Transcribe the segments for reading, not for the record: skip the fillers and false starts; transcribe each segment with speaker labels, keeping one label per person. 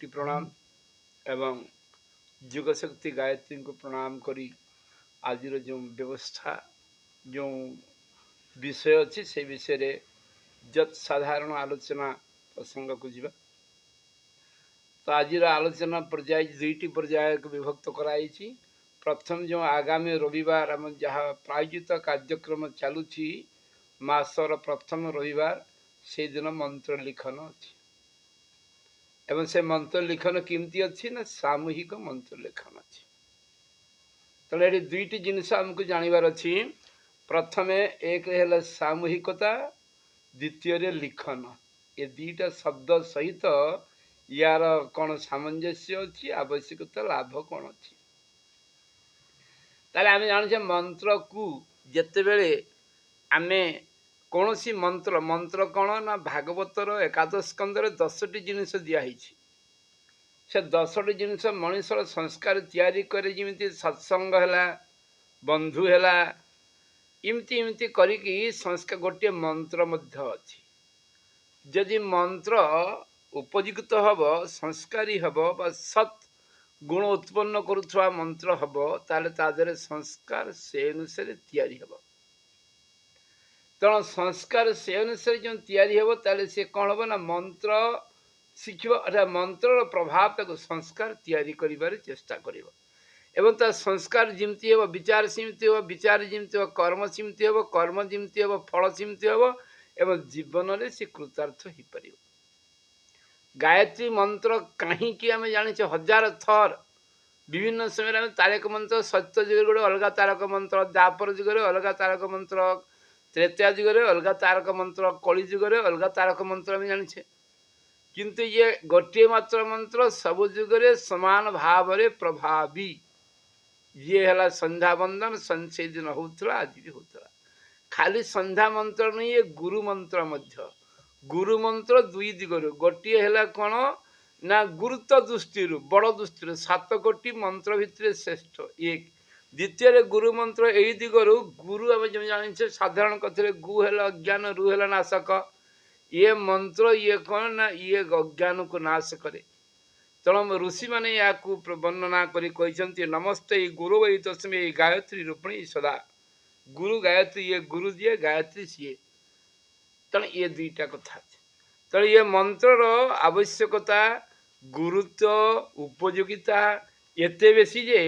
Speaker 1: कोटि प्रणाम एवं युगशक्ति गायत्री को प्रणाम करी आज जो व्यवस्था जो विषय अच्छी से विषय रे जत साधारण आलोचना प्रसंग को जीवा तो आज आलोचना पर्याय दुईटी पर्याय को विभक्त कराई। प्रथम जो आगामी रविवार आम जहाँ प्रायोजित कार्यक्रम चलुची मासर प्रथम रविवार से दिन मंत्र लिखन अच्छी एवं से मंत्र लिखन केमती अच्छी ना सामूहिक मंत्र लिखन अच्छी। तेणु ये दुईटी जिनस आमको जानवर अच्छी। प्रथमे एक है सामूहिकता द्वितीय लिखन ये दुईटा शब्द सहित यार कौन सामंजस्य अच्छी आवश्यकता लाभ कौन अच्छी। ताले आम जाने मंत्र को जिते बेले आमे कौन सी मंत्र मंत्र कौन ना भागवतर एकादश स्कंदर 10टी जिनिस दिखाई से 10टी जिनिस मनुष्यर संस्कार तैयारी करे जमी सत्संग है बंधु है इमती इमती करिकी संस्कार गोटे मंत्र मध्य अच्छी। जदि मंत्र उपयुक्त हब संस्कारी हब बा सत् गुण उत्पन्न करुवा मंत्र हम ताले तादरे संस्कार से अनुसार तैयारी हब। तेणु संस्कार से अनुसार जो तैयारी हब ताले से कौन हम ना मंत्र शिखब अर्थात मंत्र प्रभाव तक संस्कार तैयारी करिबार चेष्टा करिबो एवं ता संस्कार जिमती हब विचार सीमती हब विचार जिमती हब कर्म सीमती हब कर्म जिमती हब फल सीमती हब एवं जीवन में से कृतार्थ हो पारिबो। गायत्री मंत्र कहीं आम जाने हजार थर विभिन्न समय में तारक मंत्र सत्य जुग गोटे अलग तारक मंत्र द्वापर जुगे अलग तारक मंत्र त्रेता जुगे अलग तारक मंत्र कली जुगे अलग तारक मंत्र आम जाने किंतु ये गोटे मात्र मंत्र सब जुगे समान भाव में प्रभावी ये है संध्या बंदन से दिन होता आज भी होता खाली संध्या मंत्र नहीं ये गुरु मंत्र मध्य गुरु मंत्र दुई दिगरु गोटे है कौन ना गुरुत्व दृष्टि बड़ दृष्टि 7 कोटी मंत्र भितर श्रेष्ठ एक द्वितीय गुरु मंत्र यही दिगरु गुरु आम जो जाने साधारण कथे गु है अज्ञान रु है नाशक ये मंत्र ये कौन ना ये अज्ञान को नाश करे। तेणु ऋषि मैंने या वर्णना कर नमस्ते गुरु वही तस्मे गायत्री रूपिणी सदा गुरु गायत्री ये गुरु दिए गायत्री सीए। तेणु ये दुईटा कथा तेणु ये मंत्र आवश्यकता गुरुत्व उपयोगिता एते बेसी जे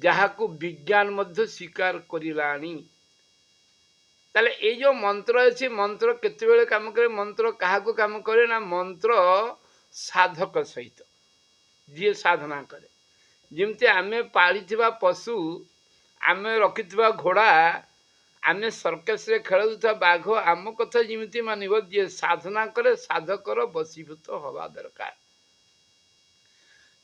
Speaker 1: जहाँ को विज्ञान मध्य स्वीकार करिलानी। ताले ये जो मंत्र अच्छे मंत्र केते काम करे मंत्र क्या काम करे ना मंत्र साधक सहित जी साधना करे जमती आमे पाली पशु आमे रखि घोड़ा आमे सर्कस रे खेलुवा बाघ आम कथा जमी मानव जी साधना करे साधकर बसीभूत हवा दरकार।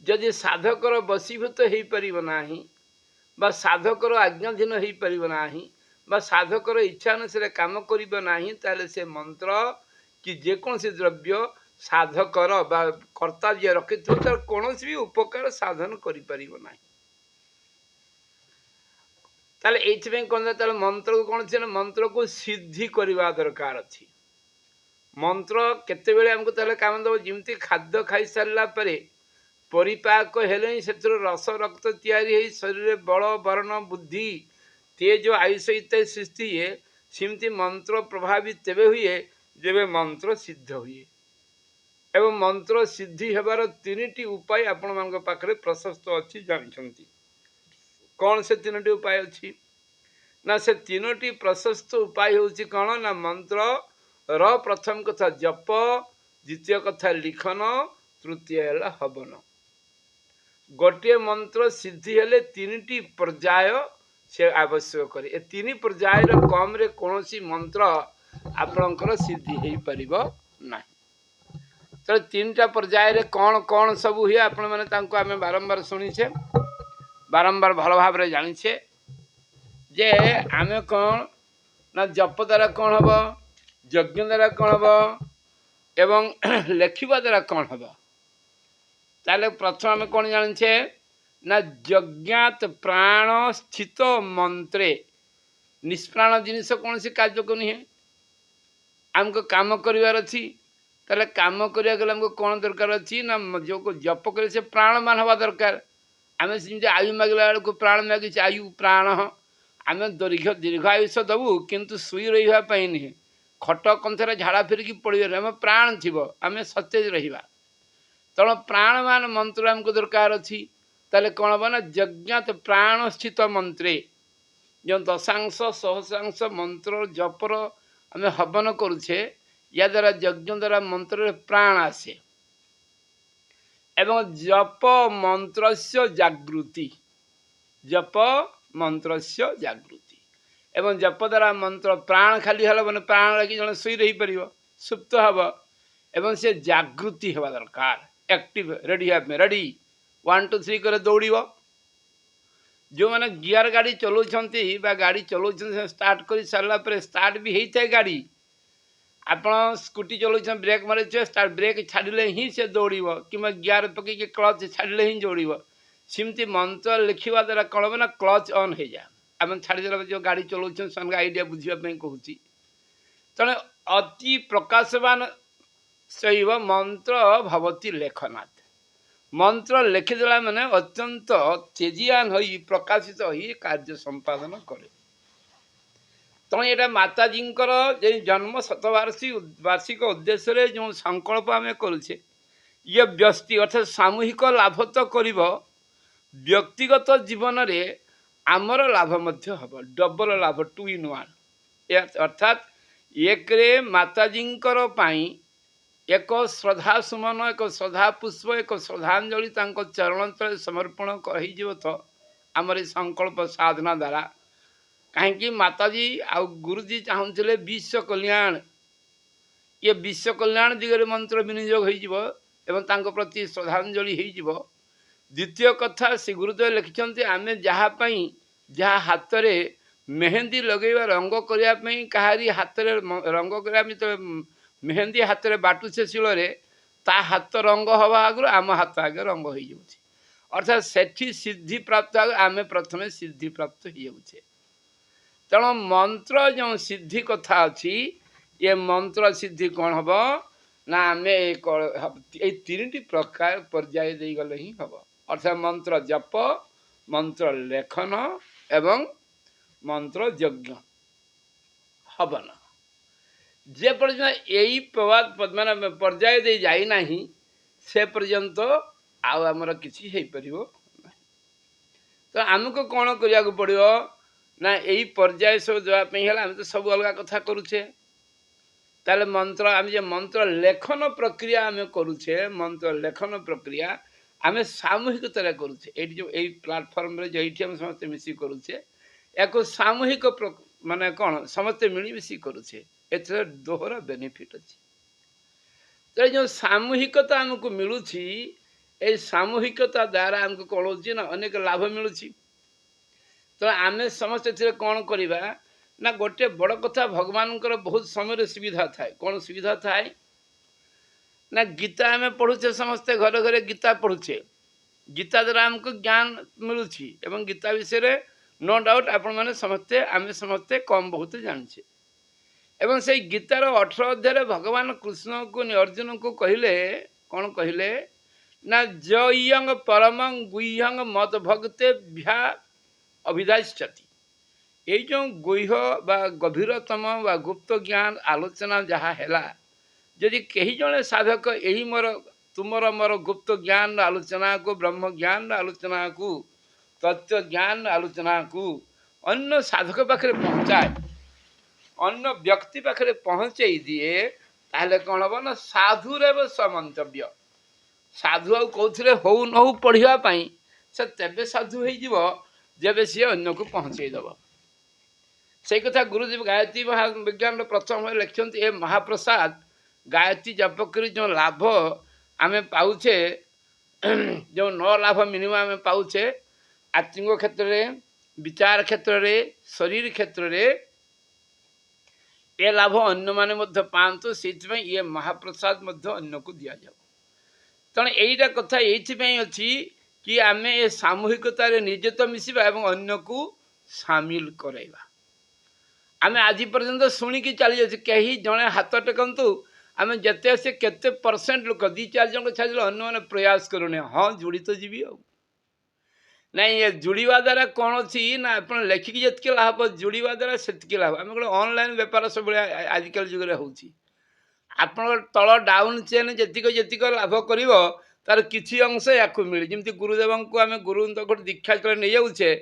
Speaker 1: जदि साधकर बसीभूत हो पार साधकर आज्ञाधीन हो पार साधकर इच्छा अनुसार काम कर से मंत्र कि जेकोसी द्रव्य साधकर कर्ता जी रखि तार कौन भी उपकार साधन कर ताले एइथि कौन ताले मंत्र को कौन से मंत्र को सिद्धि करवा दरकार अच्छी। मंत्र केते बेले हमको ताले काम दब जमती खाद्य खाई सारा परिपाक हेले से रस रक्त तैयारी शरीर बल वर्ण बुद्धि तेज आयुष इत्यादि सृष्टि हुए सेमती मंत्र प्रभावित तेबे हुए जेबे मंत्र सिद्ध हुए एवं मंत्र सिद्धि हेबार 3टी उपाय आपण मान पाखरे प्रशस्त अच्छी जानते कौन से 3टी उपाय अच्छी ना से 3टी प्रशस्त उपाय होची कौन ना मंत्र र प्रथम कथा जप द्वितीय कथा लिखन तृतीय है हवन। गोटे मंत्र सिद्धि हेले 3टी पर्याय से आवश्यक करे ए 3 पर्याय कम रे कौन सी मंत्र आपणकर सिद्धि हो पारिबो नाही। तो 3टा पर्याय रे कौन कौन सब हुए आपण माने तांको आमे बारंबार सुनिछे बारंबार भल भाव रे जानिछे जे आमे कौन ना जप द्वारा कौन हबो यज्ञ द्वारा कौन हबो एवं लेखिबा द्वारा कौन हबो। ताले प्रथम आमे कौन जानिछे ना यज्ञात प्राण स्थित मंत्रे निष्प्राण जिनिस कौन सी कार्य को नहीं आमको काम करिवार अछि ତାହେଲେ କାମ କରିବାକୁ ଗଲେ ଆମକୁ କ'ଣ ଦରକାର ଅଛି ନା ଯେଉଁ ଜପ କଲେ ସେ ପ୍ରାଣମାନ ହେବା ଦରକାର। ଆମେ ସେମିତି ଆୟୁ ମାଗିଲା ବେଳକୁ ପ୍ରାଣ ମାଗିଛି ଆୟୁ ପ୍ରାଣ, ଆମେ ଦୀର୍ଘ ଆୟୁଷ ଦେବୁ କିନ୍ତୁ ଶୋଇ ରହିବା ପାଇଁ ନୁହେଁ, ଖଟ କନ୍ଥରେ ଝାଡ଼ା ଫିରିକି ପଡ଼ିବାରେ ଆମ ପ୍ରାଣ ଥିବ, ଆମେ ସତେଜ ରହିବା। ତେଣୁ ପ୍ରାଣମାନ ମନ୍ତ୍ର ଆମକୁ ଦରକାର ଅଛି। ତାହେଲେ କ'ଣ ହେବ ନା ଯଜ୍ଞାତ ପ୍ରାଣସ୍ଥିତ ମନ୍ତ୍ରେ, ଯେଉଁ ଦଶାଂଶ ସହସ୍ରାଂଶ ମନ୍ତ୍ର ଜପର ଆମେ ହବନ କରୁଛେ, ୟାଦ୍ୱାରା ଯଜ୍ଞ ଦ୍ୱାରା ମନ୍ତ୍ରରେ ପ୍ରାଣ ଆସେ ଏବଂ ଜପ ମନ୍ତ୍ରସ୍ୟ ଜାଗୃତି, ଜପ ମନ୍ତ୍ରସ୍ୟ ଜାଗୃତି ଏବଂ ଜପ ଦ୍ୱାରା ମନ୍ତ୍ର ପ୍ରାଣ ଖାଲି ହେଲା ମାନେ ପ୍ରାଣ ଲାଗି ଜଣେ ଶୋଇ ରହିପାରିବ, ସୁପ୍ତ ହେବ ଏବଂ ସେ ଜାଗୃତି ହେବା ଦରକାର, ଆକ୍ଟିଭ ରେଡ଼ି ହେବା ପାଇଁ, ରେଡ଼ି 1 2 3 করে ଦୌଡ଼ିବ। ଯେଉଁମାନେ ଗିୟର ଗାଡ଼ି ଚଲାଉଛନ୍ତି ବା ଗାଡ଼ି ଚଲାଉଛନ୍ତି ସେ ଷ୍ଟାର୍ଟ କରି ସାରିଲା ପରେ ଷ୍ଟାର୍ଟ ବି ହେଇଥାଏ ଗାଡ଼ି, ଆପଣ ସ୍କୁଟି ଚଲାଉଛନ୍ତି ବ୍ରେକ୍ ମାରିଥିବେ, ବ୍ରେକ୍ ଛାଡ଼ିଲେ ହିଁ ସେ ଦୌଡ଼ିବ କିମ୍ବା ଗିୟର ପକାଇକି କ୍ଲଚ୍ ଛାଡ଼ିଲେ ହିଁ ଦୌଡ଼ିବ। ସେମିତି ମନ୍ତ୍ର ଲେଖିବା ଦ୍ୱାରା କ'ଣ ହେବ ନା କ୍ଲଚ୍ ଅନ୍ ହେଇଯାଏ। ଆମେ ଛାଡ଼ିଦେଲା ଯେଉଁ ଗାଡ଼ି ଚଲାଉଛନ୍ତି ସେମାନଙ୍କ ଆଇଡ଼ିଆ ବୁଝିବା ପାଇଁ କହୁଛି। ତେଣୁ ଅତି ପ୍ରକାଶବାନ ଶୈବ ମନ୍ତ୍ର ଭବତି ଲେଖନାଥ, ମନ୍ତ୍ର ଲେଖିଦେଲା ମାନେ ଅତ୍ୟନ୍ତ ତେଜିଆନ ହୋଇ ପ୍ରକାଶିତ ହୋଇ କାର୍ଯ୍ୟ ସମ୍ପାଦନ କରେ। ତେଣୁ ଏଇଟା ମାତାଜୀଙ୍କର ଯେ ଜନ୍ମ ଶତବାର୍ଷିକ ଉଦ୍ଦେଶ୍ୟରେ ଯେଉଁ ସଂକଳ୍ପ ଆମେ କରୁଛେ, ଇଏ ବ୍ୟକ୍ତି ଅର୍ଥାତ୍ ସାମୂହିକ ଲାଭ ତ କରିବ, ବ୍ୟକ୍ତିଗତ ଜୀବନରେ ଆମର ଲାଭ ମଧ୍ୟ ହେବ, ଡବଲ ଲାଭ, 2 in 1। ଅର୍ଥାତ୍ ଏକରେ ମାତାଜୀଙ୍କର ପାଇଁ ଏକ ଶ୍ରଦ୍ଧା ସୁମନ, ଏକ ଶ୍ରଦ୍ଧା ପୁଷ୍ପ, ଏକ ଶ୍ରଦ୍ଧାଞ୍ଜଳି ତାଙ୍କ ଚରଣ ତଳେ ସମର୍ପଣ ହେଇଯିବ ତ ଆମର ଏ ସଂକଳ୍ପ ସାଧନା ଦ୍ୱାରା। କାହିଁକି ମାତାଜୀ ଆଉ ଗୁରୁଜୀ ଚାହୁଁଥିଲେ ବିଶ୍ୱ କଲ୍ୟାଣ, ଇଏ ବିଶ୍ୱ କଲ୍ୟାଣ ଦିଗରେ ମନ୍ତ୍ର ବିନିଯୋଗ ହେଇଯିବ ଏବଂ ତାଙ୍କ ପ୍ରତି ଶ୍ରଦ୍ଧାଞ୍ଜଳି ହେଇଯିବ। ଦ୍ୱିତୀୟ କଥା, ସେ ଗୁରୁଦେବ ଲେଖିଛନ୍ତି ଆମେ ଯାହା ପାଇଁ ଯାହା ହାତରେ ମେହେନ୍ଦି ଲଗେଇବା, ରଙ୍ଗ କରିବା ପାଇଁ କାହାରି ହାତରେ ରଙ୍ଗ କରିବା, ଯେତେବେଳେ ମେହେନ୍ଦି ହାତରେ ବାଟୁଛେ ଶିଳରେ, ତା ହାତ ରଙ୍ଗ ହେବା ଆଗରୁ ଆମ ହାତ ଆଗେ ରଙ୍ଗ ହେଇଯାଉଛି। ଅର୍ଥାତ୍ ସେଠି ସିଦ୍ଧି ପ୍ରାପ୍ତ ଆଗରୁ ଆମେ ପ୍ରଥମେ ସିଦ୍ଧି ପ୍ରାପ୍ତ ହେଇଯାଉଛେ। ତେଣୁ ମନ୍ତ୍ର ଯେଉଁ ସିଦ୍ଧି କଥା ଅଛି, ଏ ମନ୍ତ୍ର ସିଦ୍ଧି କ'ଣ ହେବ ନା ଆମେ ଏଇ 3ଟି ପ୍ରକାର ପର୍ଯ୍ୟାୟ ଦେଇଗଲେ ହିଁ ହେବ। ଅର୍ଥାତ୍ ମନ୍ତ୍ର ଜପ, ମନ୍ତ୍ର ଲେଖନ ଏବଂ ମନ୍ତ୍ର ଯଜ୍ଞ ହବନ। ଯେ ପର୍ଯ୍ୟନ୍ତ ଏଇ ମାନେ ପର୍ଯ୍ୟାୟ ଦେଇ ଯାଇନାହିଁ ସେ ପର୍ଯ୍ୟନ୍ତ ଆଉ ଆମର କିଛି ହେଇପାରିବ ନାହିଁ। ତ ଆମକୁ କ'ଣ କରିବାକୁ ପଡ଼ିବ ନା ଏଇ ପର୍ଯ୍ୟାୟ ସବୁ ଦେବା ପାଇଁ ହେଲେ ଆମେ ତ ସବୁ ଅଲଗା କଥା କରୁଛେ। ତାହେଲେ ମନ୍ତ୍ର ଆମେ ଯେ ମନ୍ତ୍ର ଲେଖନ ପ୍ରକ୍ରିୟା ଆମେ କରୁଛେ, ମନ୍ତ୍ର ଲେଖନ ପ୍ରକ୍ରିୟା ଆମେ ସାମୂହିକତାରେ କରୁଛେ। ଏଇଠି ଯେଉଁ ଏଇ ପ୍ଲାଟଫର୍ମରେ ଯେଉଁଠି ଆମେ ସମସ୍ତେ ମିଶି କରୁଛେ, ୟାକୁ ସାମୂହିକ ମାନେ କ'ଣ ସମସ୍ତେ ମିଳିମିଶି କରୁଛେ, ଏଥିରେ ଦୋହର ବେନିଫିଟ୍ ଅଛି। ତେଣୁ ଯେଉଁ ସାମୂହିକତା ଆମକୁ ମିଳୁଛି, ଏଇ ସାମୂହିକତା ଦ୍ୱାରା ଆମକୁ କ'ଣ ହେଉଛି ନା ଅନେକ ଲାଭ ମିଳୁଛି। ତେଣୁ ଆମେ ସମସ୍ତେ ଏଥିରେ କ'ଣ କରିବା ନା ଗୋଟେ ବଡ଼ କଥା, ଭଗବାନଙ୍କର ବହୁତ ସମୟରେ ସୁବିଧା ଥାଏ। କ'ଣ ସୁବିଧା ଥାଏ ନା ଗୀତା ଆମେ ପଢ଼ୁଛେ, ସମସ୍ତେ ଘରେ ଘରେ ଗୀତା ପଢ଼ୁଛେ, ଗୀତା ଦ୍ୱାରା ଆମକୁ ଜ୍ଞାନ ମିଳୁଛି ଏବଂ ଗୀତା ବିଷୟରେ ନୋ ଡାଉଟ୍ ଆପଣମାନେ ସମସ୍ତେ ଆମେ ସମସ୍ତେ କମ୍ ବହୁତ ଜାଣିଛେ। ଏବଂ ସେଇ ଗୀତାର 18 ଅଧ୍ୟାୟରେ ଭଗବାନ କୃଷ୍ଣଙ୍କୁ ଅର୍ଜୁନଙ୍କୁ କହିଲେ, କ'ଣ କହିଲେ ନା ଜୟଂ ପରମଂ ଗୁହ୍ୟଂ ମତ ଭକ୍ତେ ଭ୍ୟା ଅଭିଧାଷ୍ୟତି। ଏଇ ଯେଉଁ ଗୁହ୍ୟ ବା ଗଭୀରତମ ବା ଗୁପ୍ତ ଜ୍ଞାନ ଆଲୋଚନା ଯାହା ହେଲା, ଯଦି କେହି ଜଣେ ସାଧକ ଏହି ତୁମର ମୋର ଗୁପ୍ତ ଜ୍ଞାନର ଆଲୋଚନାକୁ, ବ୍ରହ୍ମ ଜ୍ଞାନର ଆଲୋଚନାକୁ, ତତ୍ତ୍ୱ ଜ୍ଞାନର ଆଲୋଚନାକୁ ଅନ୍ୟ ସାଧକ ପାଖରେ ପହଞ୍ଚାଏ, ଅନ୍ୟ ବ୍ୟକ୍ତି ପାଖରେ ପହଞ୍ଚେଇ ଦିଏ, ତାହେଲେ କ'ଣ ହେବ ନା ସାଧୁରେବ ସମନ୍ତବ୍ୟ। ସାଧୁ ଆଉ କେଉଁଥିରେ ହଉ ନ ହଉ ପଢ଼ିବା ପାଇଁ ସେ ତେବେ ସାଧୁ ହେଇଯିବ ଯେବେ ସିଏ ଅନ୍ୟକୁ ପହଞ୍ଚେଇ ଦେବ। ସେଇ କଥା ଗୁରୁଦେବ ଗାୟତ୍ରୀ ମହାବିଜ୍ଞାନର ପ୍ରଥମରେ ଲେଖିଛନ୍ତି, ଏ ମହାପ୍ରସାଦ ଗାୟତ୍ରୀ ଜପ କରି ଯେଉଁ ଲାଭ ଆମେ ପାଉଛେ, ଯେଉଁ 9 ଲାଭ ମିନିମମ୍ ଆମେ ପାଉଛେ, ଆତ୍ମିକ କ୍ଷେତ୍ରରେ, ବିଚାର କ୍ଷେତ୍ରରେ, ଶରୀର କ୍ଷେତ୍ରରେ, ଏ ଲାଭ ଅନ୍ୟମାନେ ମଧ୍ୟ ପାଆନ୍ତୁ, ସେଇଥିପାଇଁ ଇଏ ମହାପ୍ରସାଦ ମଧ୍ୟ ଅନ୍ୟକୁ ଦିଆଯାଉ। ତେଣୁ ଏଇଟା କଥା ଏଇଥିପାଇଁ ଅଛି କି ଆମେ ଏ ସାମୂହିକତାରେ ନିଜେ ତ ମିଶିବା ଏବଂ ଅନ୍ୟକୁ ସାମିଲ କରାଇବା। ଆମେ ଆଜି ପର୍ଯ୍ୟନ୍ତ ଶୁଣିକି ଚାଲିଯାଉଛୁ, କେହି ଜଣେ ହାତ ଟେକନ୍ତୁ आम जिते से केते परसेंट लोक 2-4 जन छाड़ी अन्य मैंने प्रयास करूनी हाँ जोड़ी तो जीवी आ नहीं ये जोड़ा द्वारा कौन अच्छी ना आप लेखिकी जितके लाभ जोड़ा द्वारा से लाभ आम गोटे ऑनलाइन बेपार सब आजिकल जुगे हो आप तल डाउन चेन जी लाभ कर तार किसी अंश या मिले जमी गुरुदेव को आम गुरु दीक्षा नहीं जाऊे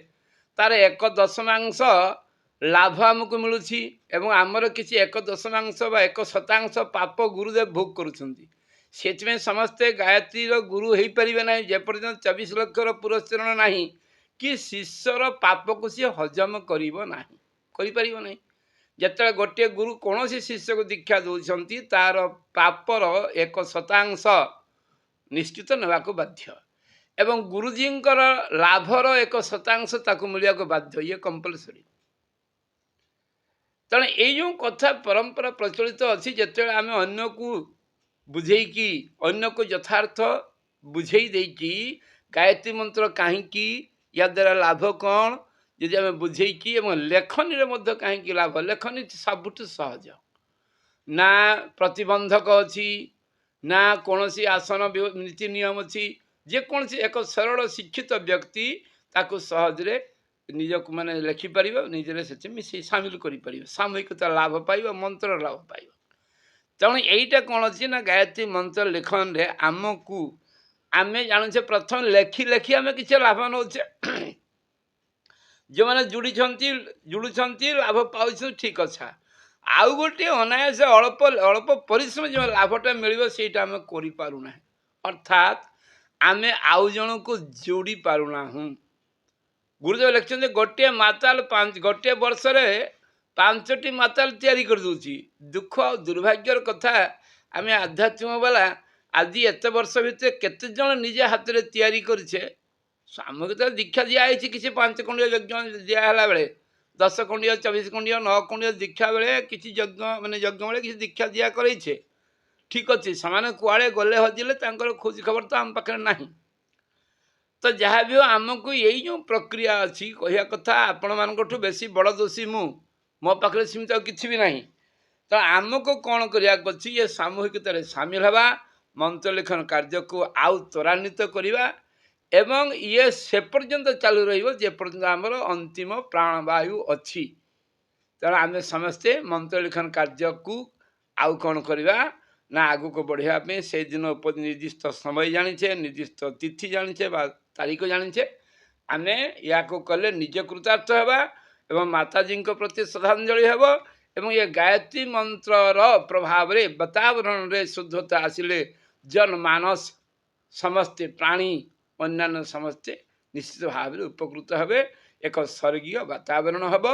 Speaker 1: तार 1/10 लाभ आमको मिलूँ आमर किसी 1/10 बा 1% पाप गुरुदेव भोग करुँच समस्ते गायत्री गुरु हो पारे ना जेपर्यंत 24 लक्षर पुरस्कार ना कि शिष्यर पाप को सी हजम करना जिते गोटे गुरु कौन शिष्य को दीक्षा दौरान तार पापर 1% निश्चित नाक बाध्य एवं गुरुजी लाभर 1% मिलवा को बाध्य ये कंपलसरी तेणु यो कथा परंपरा प्रचलित अच्छी जिते आम अन्न को बुझेकी अन्न को यथार्थ बुझे देकी गायत्री मंत्र कहीं या द्वारा लाभ कौन यदि आम बुझेकी लेखनी कहीं लाभ लेखनी सबुठ सहज ना प्रतिबंधक अच्छी ना कौन सी आसन नीति नियम अच्छी जेकोसी एक सरल शिक्षित व्यक्ति ताकू सहजरे निजक माने लेखिपर निजे से मिसे सामिल कर सामूहिकता लाभ पाइब मंत्र लाभ पाइब तेणु यहीटा कौन अच्छी ना गायत्री मंत्र लेखन रे आमको आम जानूचे प्रथम लेखि लेखि आम किसी लाभ नौचे जो मैंने जुड़ुंट लाभ पाँच ठीक अच्छा आउ गोटे अनायास अल्प अल्प परिश्रम जो लाभटा मिल सेटा आम करूना अर्थात आम आउ जन को जोड़ी पारुना गुरुदेव लिखते गोटे माताल गोटे वर्ष में 5टी माताल तैयारी कर दूची दुख और दुर्भाग्यर कथा आम आध्यात्मिक वाला आज एत वर्ष भितर केते जन निजे हाथ में तैयारी करे सामूहिक तो दीक्षा दिखाई किसी 5 खंडीय यज्ञ दिहला बेले 10 खंडीय 24 खंडीय 9 खंडीय दीक्षा बेले किसी यज्ञ माने यज्ञ बेले किसी दीक्षा दिया करे ठीक अच्छे से कुआड़े गले हजिले खोज खबर तो आम पाखे ना तो जहाँ भी हो आमको यही जो प्रक्रिया अच्छी कह कथा आपण मानू बेसी बड़ दोषी मो पाखे सीमित किसी भी ना तो आमको कौन करने ये सामूहिकतार सामिल हवा मंत्र लेखन कार्य को आउ त्वरान्वित करवा एवं ये से पर्यंत चालू रपर्यंत आमर अंतिम प्राणवायु अच्छी तेणु आम समस्ते मंत्र लेखन कार्य को आउ कौन करवा ना आगु को बढ़ापी से दिन निर्दिष्ट समय जाचे निर्दिष्ट तिथि जाचे तारीख जाचे आम या कले निजे कृतार्थ होगा एवं माताजी प्रति श्रद्धांजलि हेब एवं ये गायत्री मंत्रर प्रभाव रे वातावरण रे शुद्धता आसिले जनमानस समस्ते प्राणी अन्य समस्ते निश्चित भाव में उपकृत हे एक स्वर्गीय वातावरण हम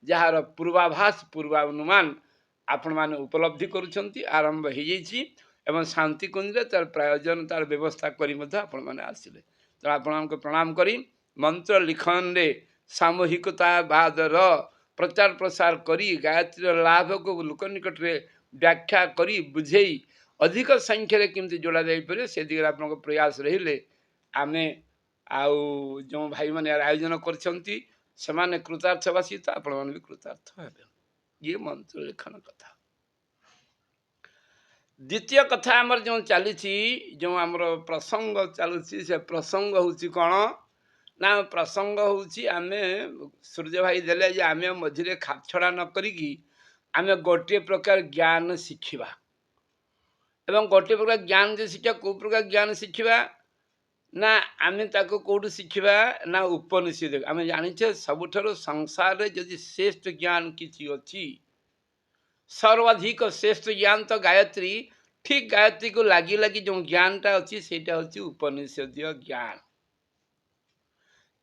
Speaker 1: जार पूर्वाभास पूर्वानुमान आपण मैंने उपलब्धि करुँच आरंभ हो जाइए शांति कुंज तार प्रायोजन तार व्यवस्था करें आसिले तो आपण प्रणाम करी मंत्र लिखन रे सामूहिकतावादर प्रचार प्रसार करी गायत्री लाभ को लोक निकट में व्याख्या करी बुझे अधिक संख्यार केमती जोड़ा जापर से दिगरे आप प्रयास रहिले आमे आउ जो भाई मैंने आयोजन कर कृतार्थवासी तो आपण मैंने भी कृतार्थ हेबे ये मंत्र लेखन कथा द्वितीय कथा आमर जो चली जो आमर प्रसंग चलुची से प्रसंग हूँ कौन ना प्रसंग हूँ आम सूर्य भाई देले जे आम मझे खापछड़ा न करी आम गोटे प्रकार ज्ञान शिखा एवं गोटे प्रकार ज्ञान जो शिक्षा कौ प्रकार ज्ञान शिखा ना आम ताको कौटू शिखा ना उपनिषद आम जाचे सबुठार संसार रे जदि श्रेष्ठ ज्ञान किसी अच्छी सर्वाधिक श्रेष्ठ ज्ञान तो गायत्री ठीक गायत्री को लगी लगी जो ज्ञानटा अच्छी सेटा हूँ उपनिषदीय ज्ञान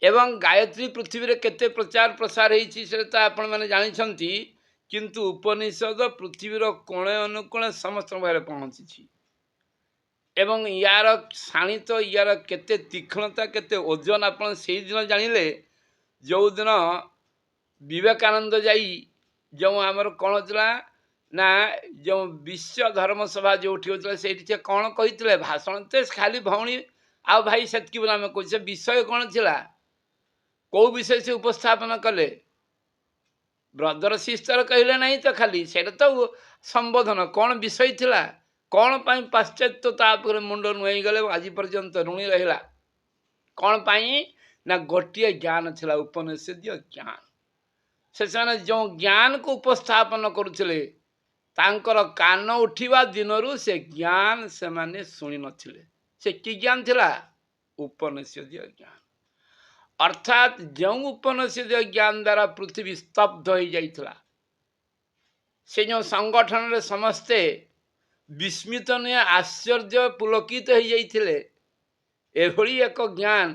Speaker 1: एवं गायत्री पृथ्वी रे केते प्रचार प्रसार होती तो आपण मैंने जानते किंतु उपनिषद पृथ्वीर कोणे अनुकोणे समस्त भाव पहुँची एवं यार शाणित यार केते तीक्ष्णता केते ओजन आपण से दिन जानिले जो दिन विवेकानंद जाई जो आमर कौन होता ना जो विश्व धर्म सभा जो होता से कौन कही भाषण तो खाली भौणी आ भाई से आम कहे विषय कौन थिला कौ विषय से उपस्थापन कले ब्रदर सिस्टर कहले नहीं तो खाली से तो संबोधन कौन विषय थिला କ'ଣ ପାଇଁ ପାଶ୍ଚାତ୍ୟ ତା ଉପରେ ମୁଣ୍ଡ ନୁଆଇଗଲେ ଏବଂ ଆଜି ପର୍ଯ୍ୟନ୍ତ ଋଣୀ ରହିଲା? କ'ଣ ପାଇଁ? ନା ଗୋଟିଏ ଜ୍ଞାନ ଥିଲା, ଉପନିଷଦୀୟ ଜ୍ଞାନ। ସେମାନେ ଯେଉଁ ଜ୍ଞାନକୁ ଉପସ୍ଥାପନ କରୁଥିଲେ, ତାଙ୍କର କାନ ଉଠିବା ଦିନରୁ ସେ ଜ୍ଞାନ ସେମାନେ ଶୁଣି ନଥିଲେ। ସେ କି ଜ୍ଞାନ ଥିଲା? ଉପନିଷଦୀୟ ଜ୍ଞାନ। ଅର୍ଥାତ୍ ଯେଉଁ ଉପନିଷଦୀୟ ଜ୍ଞାନ ଦ୍ୱାରା ପୃଥିବୀ ସ୍ତବ୍ଧ ହୋଇଯାଇଥିଲା, ସେ ଯେଉଁ ସଂଗଠନରେ ସମସ୍ତେ ବିସ୍ମିତ ନୁହେଁ ଆଶ୍ଚର୍ଯ୍ୟ ପୁଲକିତ ହୋଇଯାଇଥିଲେ, ଏଭଳି ଏକ ଜ୍ଞାନ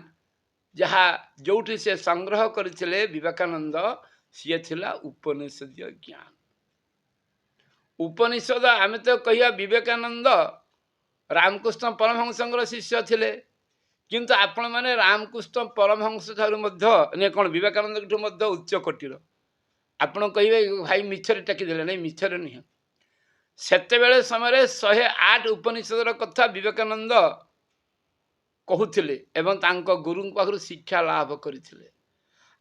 Speaker 1: ଯାହା ଯେଉଁଠି ସେ ସଂଗ୍ରହ କରିଥିଲେ ବିବେକାନନ୍ଦ, ସିଏ ଥିଲା ଉପନିଷଦୀୟ ଜ୍ଞାନ। ଉପନିଷଦ ଆମେ ତ କହିବା ବିବେକାନନ୍ଦ ରାମକୃଷ୍ଣ ପରମହଂସଙ୍କର ଶିଷ୍ୟ ଥିଲେ, କିନ୍ତୁ ଆପଣମାନେ ରାମକୃଷ୍ଣ ପରମହଂସ ଠାରୁ ମଧ୍ୟ କ'ଣ ବିବେକାନନ୍ଦଙ୍କଠୁ ମଧ୍ୟ ଉଚ୍ଚ କୋଟିର। ଆପଣ କହିବେ ଭାଇ ମିଛରେ ଟେକିଦେଲେ। ନାଇଁ, ମିଛରେ ନୁହେଁ। ସେତେବେଳେ ସମୟରେ 108 ଉପନିଷଦର କଥା ବିବେକାନନ୍ଦ କହୁଥିଲେ ଏବଂ ତାଙ୍କ ଗୁରୁଙ୍କ ପାଖରୁ ଶିକ୍ଷା ଲାଭ କରିଥିଲେ।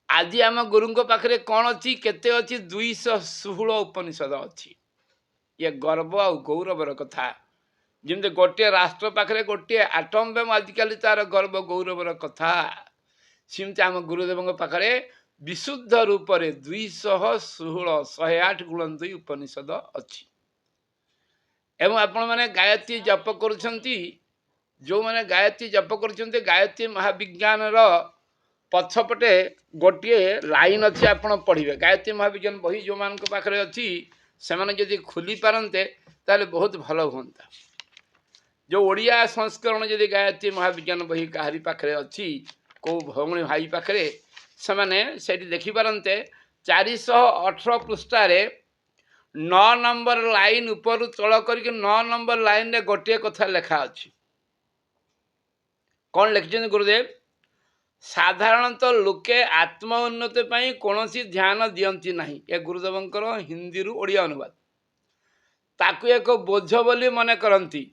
Speaker 1: ଆଜି ଆମ ଗୁରୁଙ୍କ ପାଖରେ କ'ଣ ଅଛି? କେତେ ଅଛି? 216 ଉପନିଷଦ ଅଛି। ଇଏ ଗର୍ବ ଆଉ ଗୌରବର କଥା। ଯେମିତି ଗୋଟିଏ ରାଷ୍ଟ୍ର ପାଖରେ ଗୋଟିଏ ଆଟମ୍ ବମ୍ ଆଜିକାଲି ତାର ଗର୍ବ ଗୌରବର କଥା, ସେମିତି ଆମ ଗୁରୁଦେବଙ୍କ ପାଖରେ ବିଶୁଦ୍ଧ ରୂପରେ 216 108 × 2 ଉପନିଷଦ ଅଛି। ଏବଂ ଆପଣମାନେ ଗାୟତ୍ରୀ ଜପ କରୁଛନ୍ତି, ଯେଉଁମାନେ ଗାୟତ୍ରୀ ଜପ କରୁଛନ୍ତି, ଗାୟତ୍ରୀ ମହାବିଜ୍ଞାନର ପଛପଟେ ଗୋଟିଏ ଲାଇନ୍ ଅଛି, ଆପଣ ପଢ଼ିବେ। ଗାୟତ୍ରୀ ମହାବିଜ୍ଞାନ ବହି ଯେଉଁମାନଙ୍କ ପାଖରେ ଅଛି, ସେମାନେ ଯଦି ଖୋଲି ପାରନ୍ତେ ତାହେଲେ ବହୁତ ଭଲ ହୁଅନ୍ତା। ଯେଉଁ ଓଡ଼ିଆ ସଂସ୍କରଣ ଯଦି ଗାୟତ୍ରୀ ମହାବିଜ୍ଞାନ ବହି କାହାରି ପାଖରେ ଅଛି, କେଉଁ ଭଉଣୀ ଭାଇ ପାଖରେ, ସେମାନେ ସେଇଠି ଦେଖିପାରନ୍ତେ 418 ପୃଷ୍ଠାରେ 9 ନମ୍ବର ଲାଇନ୍ ଉପରୁ ତଳ କରିକି 9 ନମ୍ବର ଲାଇନ୍ରେ ଗୋଟିଏ କଥା ଲେଖା ଅଛି। କ'ଣ ଲେଖିଛନ୍ତି ଗୁରୁଦେବ? ସାଧାରଣତଃ ଲୋକେ ଆତ୍ମ ଉନ୍ନତି ପାଇଁ କୌଣସି ଧ୍ୟାନ ଦିଅନ୍ତି ନାହିଁ। ଏ ଗୁରୁଦେବଙ୍କର ହିନ୍ଦୀରୁ ଓଡ଼ିଆ ଅନୁବାଦ। ତାକୁ ଏକ ବୋଝ ବୋଲି ମନେ କରନ୍ତି।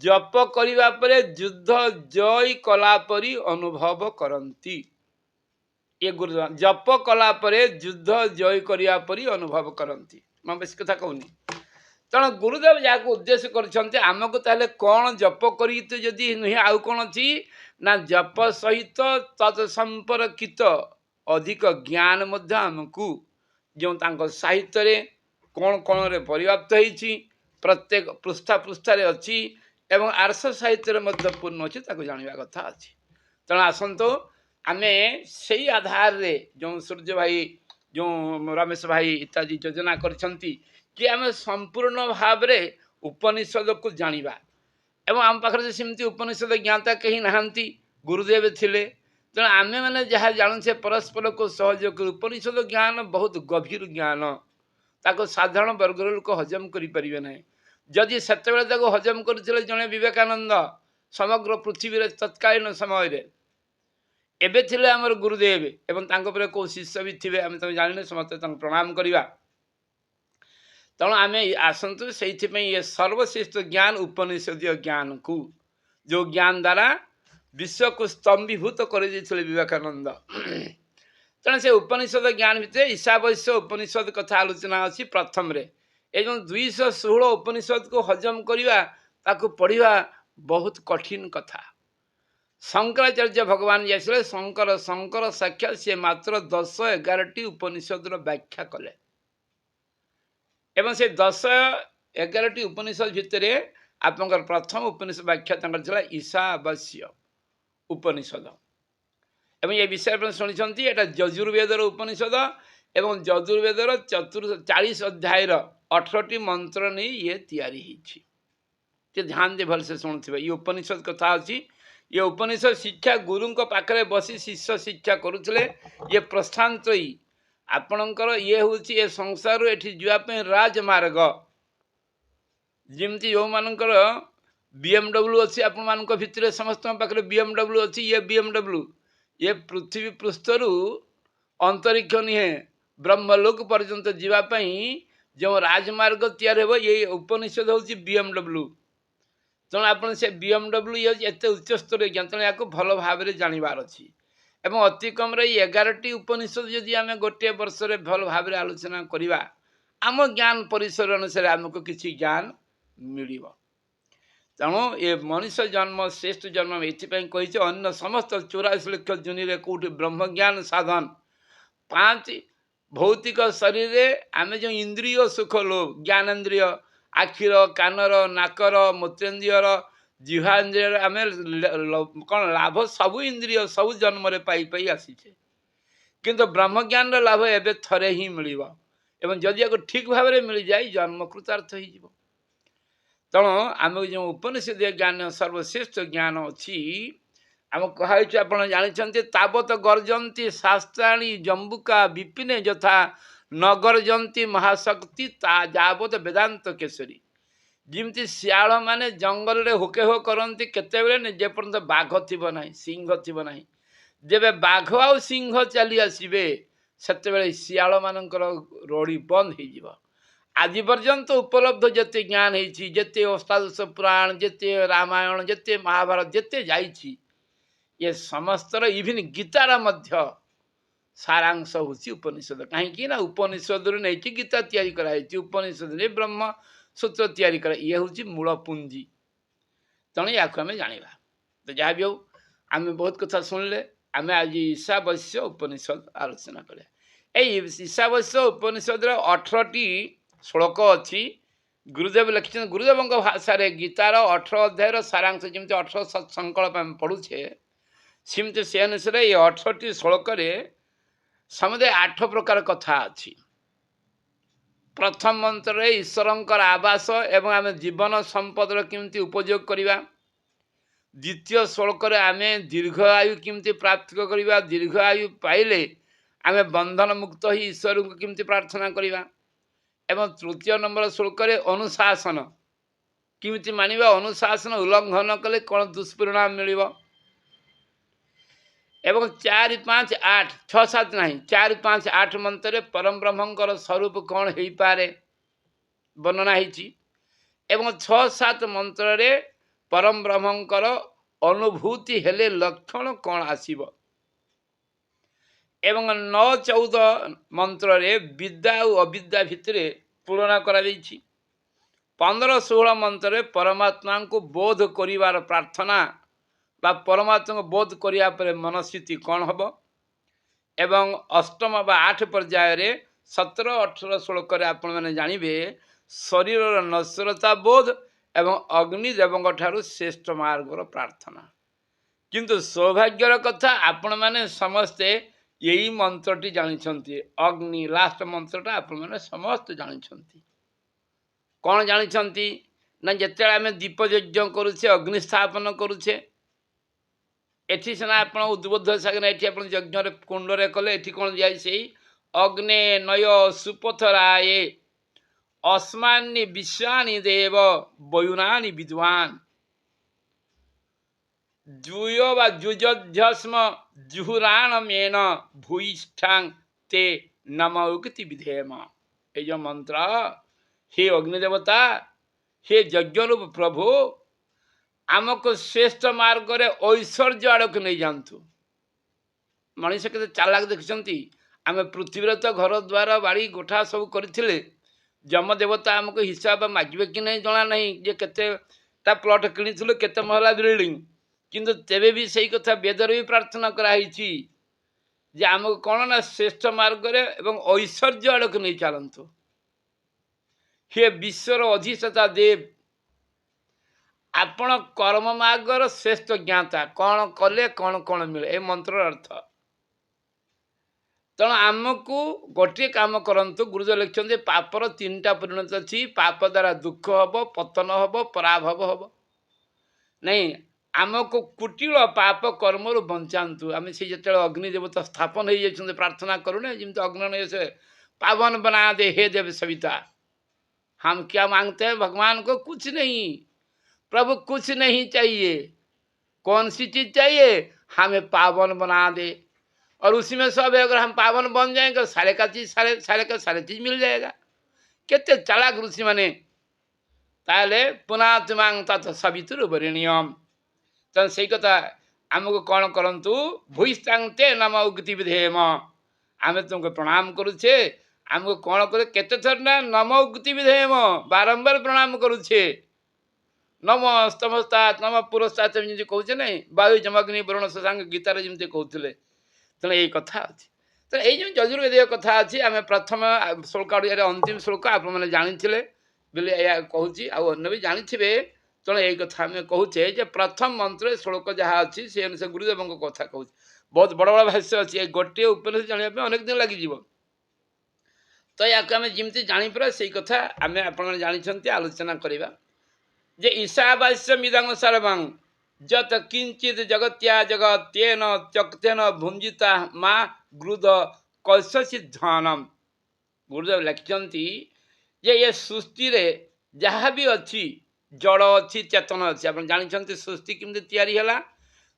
Speaker 1: ଜପ କରିବା ପରେ ଯୁଦ୍ଧ ଜୟ କଲା ପରି ଅନୁଭବ କରନ୍ତି। ଏ ଗୁରୁଦେବ ଜପ କଲା ପରେ ଯୁଦ୍ଧ ଜୟ କରିବା ପରି ଅନୁଭବ କରନ୍ତି। ମୁଁ ବେଶୀ କଥା କହୁନି। ତେଣୁ ଗୁରୁଦେବ ଯାହାକୁ ଉଦ୍ଦେଶ୍ୟ କରିଛନ୍ତି, ଆମକୁ ତାହେଲେ କ'ଣ ଜପ କରି ଯଦି ନୁହେଁ ଆଉ କ'ଣ ଅଛି? ନା ଜପ ସହିତ ତତ୍ ସମ୍ପର୍କିତ ଅଧିକ ଜ୍ଞାନ ମଧ୍ୟ ଆମକୁ, ଯେଉଁ ତାଙ୍କ ସାହିତ୍ୟରେ କ'ଣ କ'ଣରେ ପରିବ୍ୟାପ୍ତ ହେଇଛି, ପ୍ରତ୍ୟେକ ପୃଷ୍ଠାରେ ଅଛି ଏବଂ ଆର୍ଷ ସାହିତ୍ୟରେ ମଧ୍ୟ ପୂର୍ଣ୍ଣ ଅଛି, ତାକୁ ଜାଣିବା କଥା ଅଛି। ତେଣୁ ଆସନ୍ତୁ ଆମେ ସେଇ ଆଧାରରେ ଯେଉଁ ସୂର୍ଯ୍ୟ ଭାଇ, ଯେଉଁ ରମେଶ ଭାଇ ଇତ୍ୟାଦି ଯୋଜନା କରିଛନ୍ତି କି ଆମେ ସମ୍ପୂର୍ଣ୍ଣ ଭାବରେ ଉପନିଷଦକୁ ଜାଣିବା। ଏବଂ ଆମ ପାଖରେ ସେମିତି ଉପନିଷଦ ଜ୍ଞାତା କେହି ନାହାନ୍ତି, ଗୁରୁଦେବ ଥିଲେ। ତେଣୁ ଆମେମାନେ ଯାହା ଜାଣୁଛେ ପରସ୍ପରକୁ ସହଯୋଗ କରୁ। ଉପନିଷଦ ଜ୍ଞାନ ବହୁତ ଗଭୀର ଜ୍ଞାନ, ତାକୁ ସାଧାରଣ ବର୍ଗର ଲୋକ ହଜମ କରିପାରିବେ ନାହିଁ। ଯଦି ସେତେବେଳେ ତାକୁ ହଜମ କରିଥିଲେ ଜଣେ ବିବେକାନନ୍ଦ ସମଗ୍ର ପୃଥିବୀରେ ତତ୍କାଳୀନ ସମୟରେ, ଏବେ ଥିଲେ ଆମର ଗୁରୁଦେବ ଏବଂ ତାଙ୍କ ଉପରେ କେଉଁ ଶିଷ୍ୟ ବି ଥିବେ ଆମେ ତାଙ୍କୁ ଜାଣିନେ, ସମସ୍ତେ ତାଙ୍କୁ ପ୍ରଣାମ କରିବା। ତେଣୁ ଆମେ ଆସନ୍ତୁ ସେଇଥିପାଇଁ ଏ ସର୍ବଶ୍ରେଷ୍ଠ ଜ୍ଞାନ ଉପନିଷଦୀୟ ଜ୍ଞାନକୁ, ଯେଉଁ ଜ୍ଞାନ ଦ୍ୱାରା ବିଶ୍ୱକୁ ସ୍ତମ୍ଭୀଭୂତ କରିଦେଇଥିଲେ ବିବେକାନନ୍ଦ। ତେଣୁ ସେ ଉପନିଷଦ ଜ୍ଞାନ ଭିତରେ ଈଶାବସ୍ୟ ଉପନିଷଦ କଥା ଆଲୋଚନା ଅଛି ପ୍ରଥମରେ। ଏ ଯେଉଁ 216 ଉପନିଷଦକୁ ହଜମ କରିବା, ତାକୁ ପଢ଼ିବା ବହୁତ କଠିନ କଥା। ଶଙ୍କରାଚାର୍ଯ୍ୟ ଭଗବାନ ଯାଇଥିଲେ, ଶଙ୍କର ସାକ୍ଷାତ ସିଏ ମାତ୍ର 10-11ଟି ଉପନିଷଦର ବ୍ୟାଖ୍ୟା କଲେ। ଏବଂ ସେ 10-11ଟି ଉପନିଷଦ ଭିତରେ ଆପଣଙ୍କର ପ୍ରଥମ ଉପନିଷଦ ବ୍ୟାଖ୍ୟା ତାଙ୍କର ଥିଲା ଈଶାବସ୍ୟ ଉପନିଷଦ। ଏବଂ ଏ ବିଷୟରେ ଆପଣ ଶୁଣିଛନ୍ତି, ଏଇଟା ଯଜୁର୍ବେଦର ଉପନିଷଦ ଏବଂ ଯଜୁର୍ବେଦର 40 ଅଧ୍ୟାୟର 18ଟି ମନ୍ତ୍ର ନେଇ ଇଏ ତିଆରି ହେଇଛି। ଟିକେ ଧ୍ୟାନ ଦେଇ ଭଲସେ ଶୁଣୁଥିବେ। ଇଏ ଉପନିଷଦ କଥା ଅଛି। ଇଏ ଉପନିଷଦ ଶିକ୍ଷା ଗୁରୁଙ୍କ ପାଖରେ ବସି ଶିଷ୍ୟ ଶିକ୍ଷା କରୁଥିଲେ। ଇଏ ପ୍ରସ୍ଥାନତ୍ରୟୀ। ଆପଣଙ୍କର ଇଏ ହେଉଛି ଏ ସଂସାରରୁ ଏଠି ଯିବା ପାଇଁ ରାଜମାର୍ଗ। ଯେମିତି ଯେଉଁମାନଙ୍କର BMW ଅଛି, ଆପଣମାନଙ୍କ ଭିତରେ ସମସ୍ତଙ୍କ ପାଖରେ BMW ଅଛି। ଇଏ BMW, ଇଏ ପୃଥିବୀ ପୃଷ୍ଠରୁ ଅନ୍ତରିକ୍ଷ ନୁହେଁ, ବ୍ରହ୍ମଲୋକ ପର୍ଯ୍ୟନ୍ତ ଯିବା ପାଇଁ ଯେଉଁ ରାଜମାର୍ଗ ତିଆରି ହେବ, ଏଇ ଉପନିଷଦ ହେଉଛି BMW। ତେଣୁ ଆପଣ ସେ BMW ଇଏ ହେଉଛି ଏତେ ଉଚ୍ଚସ୍ତରୀୟ ଜ୍ଞାନ, ତେଣୁ ଏହାକୁ ଭଲ ଭାବରେ ଜାଣିବାର ଅଛି। ଏବଂ ଅତି କମ୍ରେ ଏଇ 11ଟି ଉପନିଷଦ ଯଦି ଆମେ ଗୋଟିଏ ବର୍ଷରେ ଭଲ ଭାବରେ ଆଲୋଚନା କରିବା, ଆମ ଜ୍ଞାନ ପରିସର ଅନୁସାରେ ଆମକୁ କିଛି ଜ୍ଞାନ ମିଳିବ। ତେଣୁ ଏ ମଣିଷ ଜନ୍ମ ଶ୍ରେଷ୍ଠ ଜନ୍ମ ଏଥିପାଇଁ କହିଛି ଅନ୍ୟ ସମସ୍ତ 84 ଲକ୍ଷ ଜୁନିରେ କେଉଁଠି ବ୍ରହ୍ମଜ୍ଞାନ ସାଧନ 5 ଭୌତିକ ଶରୀରରେ ଆମେ ଯେଉଁ ଇନ୍ଦ୍ରିୟ ସୁଖ ଲୋଭ ଜ୍ଞାନେନ୍ଦ୍ରିୟ ଆଖିର କାନର ନାକର ମୂତ୍ରେନ୍ଦ୍ରିୟର ଜିହ୍ୱାନ୍ଦ୍ରିୟର ଆମେ କ'ଣ ଲାଭ ସବୁ ଇନ୍ଦ୍ରିୟ ସବୁ ଜନ୍ମରେ ପାଇ ପାଇ ଆସିଛେ, କିନ୍ତୁ ବ୍ରହ୍ମଜ୍ଞାନର ଲାଭ ଏବେ ଥରେ ହିଁ ମିଳିବ ଏବଂ ଯଦି ଆକୁ ଠିକ୍ ଭାବରେ ମିଳିଯାଏ ଜନ୍ମ କୃତାର୍ଥ ହେଇଯିବ। ତେଣୁ ଆମକୁ ଯେଉଁ ଉପନିଷଦୀୟ ଜ୍ଞାନ ସର୍ବଶ୍ରେଷ୍ଠ ଜ୍ଞାନ ଅଛି ଆମକୁ କୁହାଯାଇଛି, ଆପଣ ଜାଣିଛନ୍ତି ତାବତ ଗର୍ଜନ୍ତି ଶାସ୍ତ୍ରାଣୀ ଜମ୍ବୁକା ବିପିନେ ଯଥା ନ ଗର୍ଜନ୍ତି ମହାଶକ୍ତି ତା ଯାବତ ବେଦାନ୍ତ କେଶରୀ। ଯେମିତି ଶିଆଳ ମାନେ ଜଙ୍ଗଲରେ ହୋକେ ହୋ କରନ୍ତି କେତେବେଳେ ଯେପର୍ଯ୍ୟନ୍ତ ବାଘ ଥିବ ନାହିଁ ସିଂହ ଥିବ ନାହିଁ, ଯେବେ ବାଘ ଆଉ ସିଂହ ଚାଲି ଆସିବେ ସେତେବେଳେ ଶିଆଳ ମାନଙ୍କର ରଡ଼ି ବନ୍ଦ ହେଇଯିବ। ଆଜି ପର୍ଯ୍ୟନ୍ତ ଉପଲବ୍ଧ ଯେତେ ଜ୍ଞାନ ହେଇଛି, ଯେତେ ଅଷ୍ଟାଦଶ ପୁରାଣ, ଯେତେ ରାମାୟଣ, ଯେତେ ମହାଭାରତ ଯେତେ ଯାଇଛି, ଏ ସମସ୍ତର ଇଭିନ୍ ଗୀତାର ମଧ୍ୟ ସାରାଂଶ ହେଉଛି ଉପନିଷଦ। କାହିଁକି ନା ଉପନିଷଦରୁ ନେଇକି ଗୀତା ତିଆରି କରାଯାଇଛି, ଉପନିଷଦରେ ବ୍ରହ୍ମ ସୂତ୍ର ତିଆରି କରା, ଇଏ ହେଉଛି ମୂଳ ପୁଞ୍ଜି। ତେଣୁ ୟାକୁ ଆମେ ଜାଣିବା। ତ ଯାହା ବି ହଉ ଆମେ ବହୁତ କଥା ଶୁଣିଲେ, ଆମେ ଆଜି ଈଶାବସ୍ୟ ଉପନିଷଦ ଆଲୋଚନା କରିବା। ଏଇ ଈଶାବସ୍ୟ ଉପନିଷଦର 18ଟି ଶ୍ଲୋକ ଅଛି। ଗୁରୁଦେବ ଲେଖିଛନ୍ତି, ଗୁରୁଦେବଙ୍କ ଭାଷାରେ ଗୀତାର 18 ଅଧ୍ୟାୟର ସାରାଂଶ ଯେମିତି 18 ସତ୍ସଂକଳ୍ପ ଆମେ ପଢ଼ୁଛେ, ସେମିତି ସେ ଅନୁସାରେ ଏଇ 18ଟି ଶ୍ଲୋକରେ ସମୁଦାୟ 8 ପ୍ରକାର କଥା ଅଛି। ପ୍ରଥମ ମନ୍ତ୍ରରେ ଈଶ୍ୱରଙ୍କର ଆବାସ ଏବଂ ଆମେ ଜୀବନ ସମ୍ପଦର କେମିତି ଉପଯୋଗ କରିବା। ଦ୍ୱିତୀୟ ଶ୍ଲୋକରେ ଆମେ ଦୀର୍ଘ ଆୟୁ କେମିତି ପ୍ରାପ୍ତ କରିବା, ଦୀର୍ଘ ଆୟୁ ପାଇଲେ ଆମେ ବନ୍ଧନ ମୁକ୍ତ ହୋଇ ଈଶ୍ୱରଙ୍କୁ କେମିତି ପ୍ରାର୍ଥନା କରିବା। ଏବଂ ତୃତୀୟ ନମ୍ବର ଶ୍ଲୋକରେ ଅନୁଶାସନ କେମିତି ମାନିବା, ଅନୁଶାସନ ଉଲ୍ଲଙ୍ଘନ କଲେ କ'ଣ ଦୁଷ୍ପରିଣାମ ମିଳିବ। ଏବଂ 4, 5, 8, 6, 7 ନାହିଁ, 4, 5, 8 ମନ୍ତ୍ରରେ ପରମ ବ୍ରହ୍ମଙ୍କର ସ୍ୱରୂପ କ'ଣ ହେଇପାରେ ବର୍ଣ୍ଣନା ହେଇଛି। ଏବଂ 6, 7 ମନ୍ତ୍ରରେ ପରମ ବ୍ରହ୍ମଙ୍କର ଅନୁଭୂତି ହେଲେ ଲକ୍ଷଣ କ'ଣ ଆସିବ। ଏବଂ 9, 14 ମନ୍ତ୍ରରେ ବିଦ୍ୟା ଓ ଅବିଦ୍ୟା ଭିତରେ ତୁଳନା କରାଯାଇଛି। 15, 16 ମନ୍ତ୍ରରେ ପରମାତ୍ମାଙ୍କୁ ବୋଧ କରିବାର ପ୍ରାର୍ଥନା ବା ପରମାତ୍ମାଙ୍କୁ ବୋଧ କରିବା ପରେ ମନସ୍ଥିତି କ'ଣ ହେବ। ଏବଂ ଅଷ୍ଟମ ବା 8 ପର୍ଯ୍ୟାୟରେ 17, 18 ଶ୍ଲୋକରେ ଆପଣମାନେ ଜାଣିବେ ଶରୀରର ନଶ୍ୱରତା ବୋଧ ଏବଂ ଅଗ୍ନିଦେବଙ୍କ ଠାରୁ ଶ୍ରେଷ୍ଠ ମାର୍ଗର ପ୍ରାର୍ଥନା। କିନ୍ତୁ ସୌଭାଗ୍ୟର କଥା ଆପଣମାନେ ସମସ୍ତେ ଏଇ ମନ୍ତ୍ରଟି ଜାଣିଛନ୍ତି। ଅଗ୍ନି ଲାଷ୍ଟ ମନ୍ତ୍ରଟା ଆପଣମାନେ ସମସ୍ତେ ଜାଣିଛନ୍ତି। କ'ଣ ଜାଣିଛନ୍ତି ନା ଯେତେବେଳେ ଆମେ ଦୀପ ଯଜ୍ଞ କରୁଛେ, ଅଗ୍ନି ସ୍ଥାପନ କରୁଛେ, ଏଠି ସିନା ଆପଣ ଉଦ୍ବୁଦ୍ଧ ସାଙ୍ଗରେ ଏଠି ଆପଣ ଯଜ୍ଞରେ କୁଣ୍ଡରେ କଲେ, ଏଠି କ'ଣ ଦିଆଯାଇଛି, ସେଇ ଅଗ୍ନେ ନୟ ସୁପଥରାଏ ଅସ୍ମାନି ବିଶ୍ୱାନି ଦେବ ବୟୁନାନି ବିଦ୍ୱାନ୍ ଜୁୟ ବା ଯୁଯଧ୍ୟସ୍ମ ଜୁହୁରାଣ ମେନ ଭୂଇଷ୍ଠାଂ ତେ ନମ ଉକ୍ତି ବିଧେମ। এই যে মন্ত্র, হে অগ্নিদেবতা, হে যজ্ঞরূপ প্রভু, ଆମକୁ ଶ୍ରେଷ୍ଠ ମାର୍ଗରେ ଐଶ୍ୱର୍ଯ୍ୟ ଆଡ଼କୁ ନେଇଯାଆନ୍ତୁ। ମଣିଷ କେତେ ଚାଲାକ ଦେଖିଛନ୍ତି। ଆମେ ପୃଥିବୀରେ ତ ଘର ଦ୍ୱାର ବାଡ଼ି ଗୋଠା ସବୁ କରିଥିଲେ, ଯମଦେବତା ଆମକୁ ହିସାବ ମାଗିବେ କି ନାହିଁ ଜଣା ନାହିଁ, ଯେ କେତେଟା ପ୍ଲଟ୍ କିଣିଥିଲୁ, କେତେ ମହଲା ବିଲ୍ଡିଂ। କିନ୍ତୁ ତେବେ ବି ସେଇ କଥା ବେଦରେ ବି ପ୍ରାର୍ଥନା କରାହେଇଛି ଯେ ଆମକୁ କ'ଣ ନା ଶ୍ରେଷ୍ଠ ମାର୍ଗରେ ଏବଂ ଐଶ୍ୱର୍ଯ୍ୟ ଆଡ଼କୁ ନେଇ ଚାଲନ୍ତୁ। ହେ ବିଶ୍ୱର ଅଧିଷ୍ଠାତା ଦେବ, ଆପଣ କର୍ମ ମାର୍ଗର ଶ୍ରେଷ୍ଠ ଜ୍ଞାତା, କ'ଣ କଲେ କ'ଣ କ'ଣ ମିଳେ, ଏ ମନ୍ତ୍ରର ଅର୍ଥ। ତେଣୁ ଆମକୁ ଗୋଟିଏ କାମ କରନ୍ତୁ। ଗୁରୁଦେବ ଲେଖିଛନ୍ତି ପାପର 3ଟା ପରିଣତି ଅଛି। ପାପ ଦ୍ୱାରା ଦୁଃଖ ହେବ, ପତନ ହେବ, ପରାଭବ ହେବ। ନାଇଁ, ଆମକୁ କୁଟିଳ ପାପ କର୍ମରୁ ବଞ୍ଚାନ୍ତୁ। ଆମେ ସେ ଯେତେବେଳେ ଅଗ୍ନି ଦେବତା ସ୍ଥାପନ ହେଇଯାଇଛନ୍ତି ପ୍ରାର୍ଥନା କରୁନେ, ଯେମିତି ଅଗ୍ନି से पावन बना दे हे देव सविता। हम क्या मांगते हैं भगवान को? कुछ नहीं प्रभु, कुछ नहीं चाहिए। कौन सी चीज चाहिए? हमें पावन बना दे, और उसी में सब है। अगर हम पावन बन जाएंगे सारे का चीज सारे चीज मिल जाएगा। केते चालाक ऋषि माने। ताले पुनः तुमांग तत् सवितुर्वरेण्यम। तो सही कथा आमको कौन करंतु, भूइष्ठांते नम उक्ति विधेम। आम तुमको प्रणाम करुचे, आमको कौन करे, केते थर ना नम उक्ति विधेम, बारंबार प्रणाम करुचे। नम स्तमस्तात् नम पुरस्तात् जमी कहे ना वायु जमग्नि वरुण शशांक गीतार जमी कहते तेणु यही कथा अच्छी तो ये यजुर्वेद कथा अच्छी आम प्रथम श्लोक अंतिम श्लोक आपने जानी बोले या कहूँ आउ भी जानी तेणु यही कथा आम कहचे जे प्रथम मंत्र श्लोक जहाँ अच्छी से अनुसार गुरुदेव कथा कहूँ बहुत बड़ बड़ भाष्य अच्छी गोटे उपन्यास जानापी अनेक दिन लगे तो या आम जमी जापर से कथा आम आप जानते आलोचना करवा जे ईशावास्यम इदं सर्वं जत किंचित जगत्या जगत तेन चक्तेन भुंजिता माँ ग्रुद कौशित ध्यानम गुरुदेव लिखिंट जे ये सृष्टि रे जहाँ भी अच्छी जड़ अच्छी चेतन अच्छी आप जानते सृष्टि केमती तैयारी है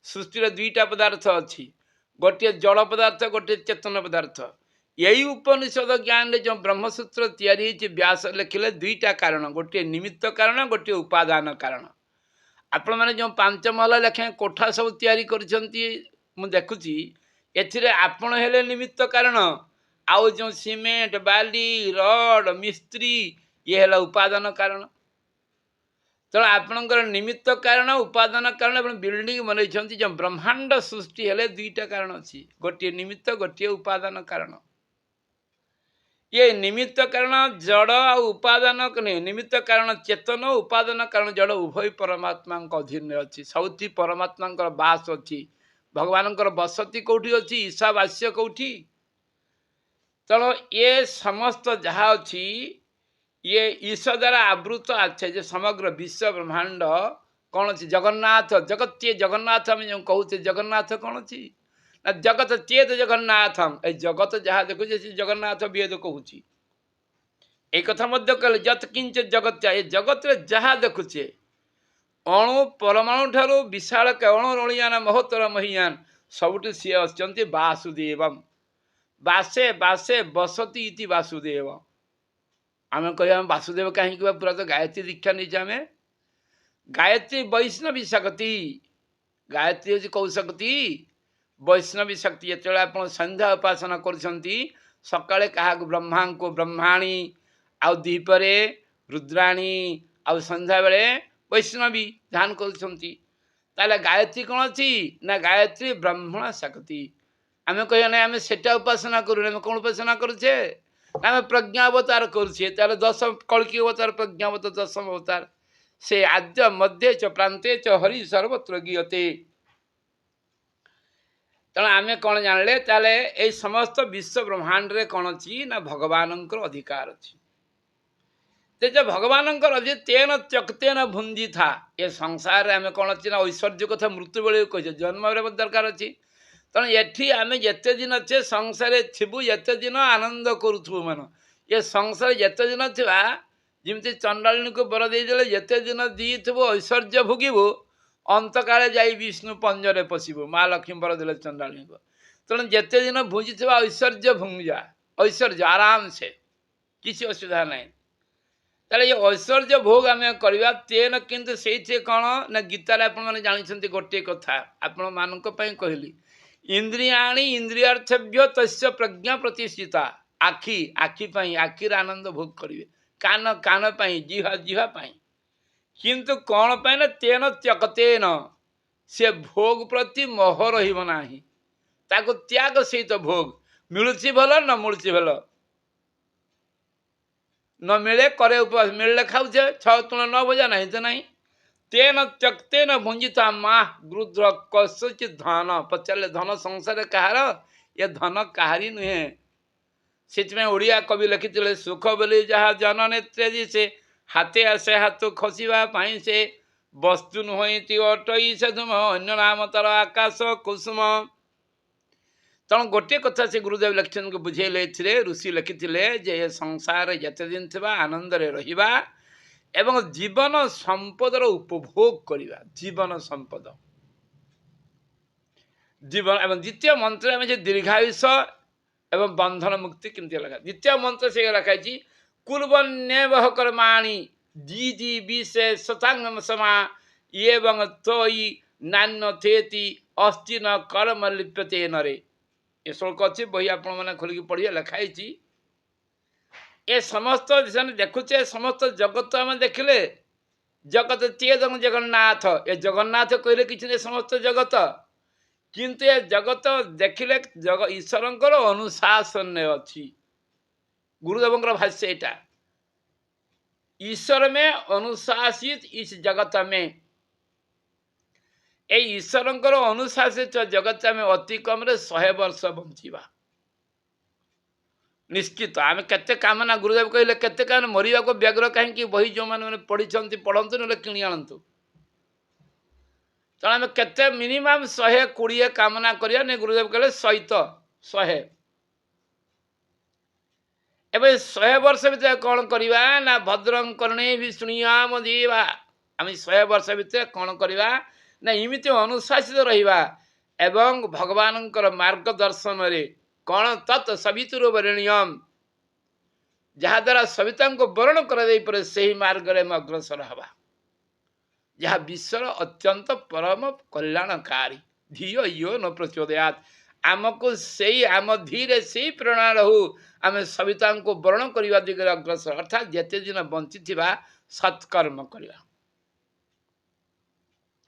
Speaker 1: सृष्टि दुईटा पदार्थ अच्छी गोटे जड़ पदार्थ गोटे चेतन पदार्थ यही उपनिषद ज्ञान रे जो ब्रह्मसूत्र तैयारी व्यास लिखिले दुईटा कारण गोटे निमित्त कारण गोटे उपादान कारण आपण मैंने जो 5 महला लेखे कोठा सब तैयारी कर देखुची एथिरे आपण हेले निमित्त कारण आउ जो सीमेंट बाली रड मिस्त्री ये है उपादान कारण तेणु आपणकर निमित्त कारण उपादान कारण आप बिल्डिंग बनई जो ब्रह्मांड सृष्टि हेले दुईटा कारण अच्छी गोटे निमित्त गोटे उपादान कारण ये निमित्त कारण जड़ आ उपादान निमित्त कारण चेतन उपादान कारण जड़ उभय परमात्मा अधीन अच्छी सबुठी परमात्मा बास अच्छी भगवान बसती कौटी अच्छी ईशावास्य कौटी तेणु ये समस्त जहाँ अच्छी ये ईश्वर द्वारा आवृत अच्छे जो समग्र विश्व ब्रह्मांड कौन अच्छी जगन्नाथ जगत जगन्नाथ आम जो कहूचे जगन्नाथ कौन अच्छी ना जगत चेत जगन्नाथम ए जगत जहाँ देखुचे जगन्नाथ वेद कहूँ एक कथा मध्य कहले जत किंच जगत ये जगत रे जहाँ देखुचे अणु परमाणु ठारू विशाल अणु रणियान महोत्तर महियान सबुठ सी अच्छे वासुदेव बासे बासे बसती इति वासुदेव आम कह वासुदेव कहीं पूरा तो गायत्री दीक्षा नहीं आम गायत्री वैष्णवी शक्ति गायत्री हूँ कौ शक्ति वैष्णवी शक्ति जो आप संध्या उपासना कर क्या ब्रह्मा को ब्रह्माणी आउ दीपरे रुद्राणी आउ संध्या बेले वैष्णवी ध्यान कर गायत्री कौन अच्छी ना गायत्री ब्राह्मण शक्ति आम कह ना आम से उपासना करूँ कौन उपासना करुचे आम प्रज्ञा अवतार करुचे 10 कल्कि अवतार प्रज्ञा अवतार 10 अवतार से आद्य मध्य च प्रांते च हरि सर्वत्र गीयते तेणु आम कौन जानले ताले ये समस्त विश्व ब्रह्मांड रे कौन अच्छी ना भगवान अधिकार अच्छी जो भगवान तेन त्यक्तेन भुंजी था ये संसार आम कौन अच्छी ना ऐश्वर्य कथा मृत्यु बेले कहे जन्म दरकार अच्छी तेणु ये आम जिते दिन अच्छे संसार थी जिते दिन आनंद करूँ मान ये संसार जिते दिन था जमी चंडालिनी को बर देदेले जिते दिन दी थो ऐश्वर्य भोगबू अंत काले जाई विष्णु पंजरे पशु माँ लक्ष्मी बर दे चंडालिनी को तेणु जिते दिन भुंजी थी ऐश्वर्य भुंजा ऐश्वर्य आराम से किसी असुविधा नहीं ताले ये ऐश्वर्य भोग आम करवा तेन किंतु से कौन ना गीतार आपने जानते गोटे कथा आपण मान कहली इंद्रियाणी इंद्रियार्थभ्य तस्य प्रज्ञा प्रतिष्ठिता आखि आखि आखिर आनंद भोग करेंगे कान कान जिहा जिहा किंतु कौन पाई ना तेन त्यक्तेन से भोग प्रति मोह रहा ताको त्याग सहित भोग मिलुची भल न मिलुची भल न मिले करे उपवास मिलले खाऊे 6 तुण 9 बजा नहीं तो नहीं तेन त्यक्तेन भुंजिता माँ गृद्र कस्यचित धन पचारे धन संसार कहार ये धन कहारी नुहे से ओडिया कवि लिखी सुख बोली जहाँ जन नेत्रे से हाथे आसे हाथ खसवा से वस्तु नुहति अटई से धूम अन्य नाम तर आकाश कुसुम तेणु गोटे कथा से गुरुदेव लक्ष्मण को बुझेले ऋषि लिखी जे संसार जिते दिन थी आनंद रहा एवं जीवन संपदर उपभोग करवा जीवन संपद जीवन एवं द्वितीय मंत्र में दीर्घायुष एवं बंधन मुक्ति केमती लगा द्वितीय मंत्र से लिखाई कुर्वन्नेवह कर्माणि जी विषे शतांगम समा एवं तोयि नान्य थेति अस्ति न कर्म लिप्यते नरे ये श्लोक अच्छी बही आप खोलिक पढ़िए लिखाई ए समस्त देखुचे समस्त जगत आम देखिले जगत चेदं जगन्नाथ ए जगन्नाथ कहले किछि ने समस्त जगत किंतु ए जगत देखिले जग ईश्वरंकर अनुशासन ने अछि गुरुदेवंकर भाष्य एटा ईश्वर में अनुशासित इस जगत में ए ईश्वरंकर अनुशासित जगत में अति कम रे 100 वर्ष बंचिबा निश्चित आम केते कामना गुरुदेव कहले केते कामना मरिया को व्याग्र कहीं बही जो मैंने पढ़ी पढ़ंतु ना कि आणतु तेना आम केते मिनिमम 120 कामना करिया ने गुरुदेव कहले 100 एवं 100 वर्ष भितर कौन करवा ना भद्रं कर्णे भी शुणियाम देवा आम 100 वर्ष भितर कौन करवा ना इमिति अनुशासित रहिबा एवं भगवानंकर मार्गदर्शन रे कौन तत् सवितुर्वरेण्यम जहाद्वारा सविता को वर्ण कर से ही मार्ग में अग्रसर हवा जहाँ विश्वर अत्यंत परम कल्याणकारी धियो यो न प्रचोदयात आमको से आम धीरे से प्रेरणा रहू आम सविता को वर्ण करने दिगरे अग्रसर अर्थात जिते दिन बंची सत्कर्म करवा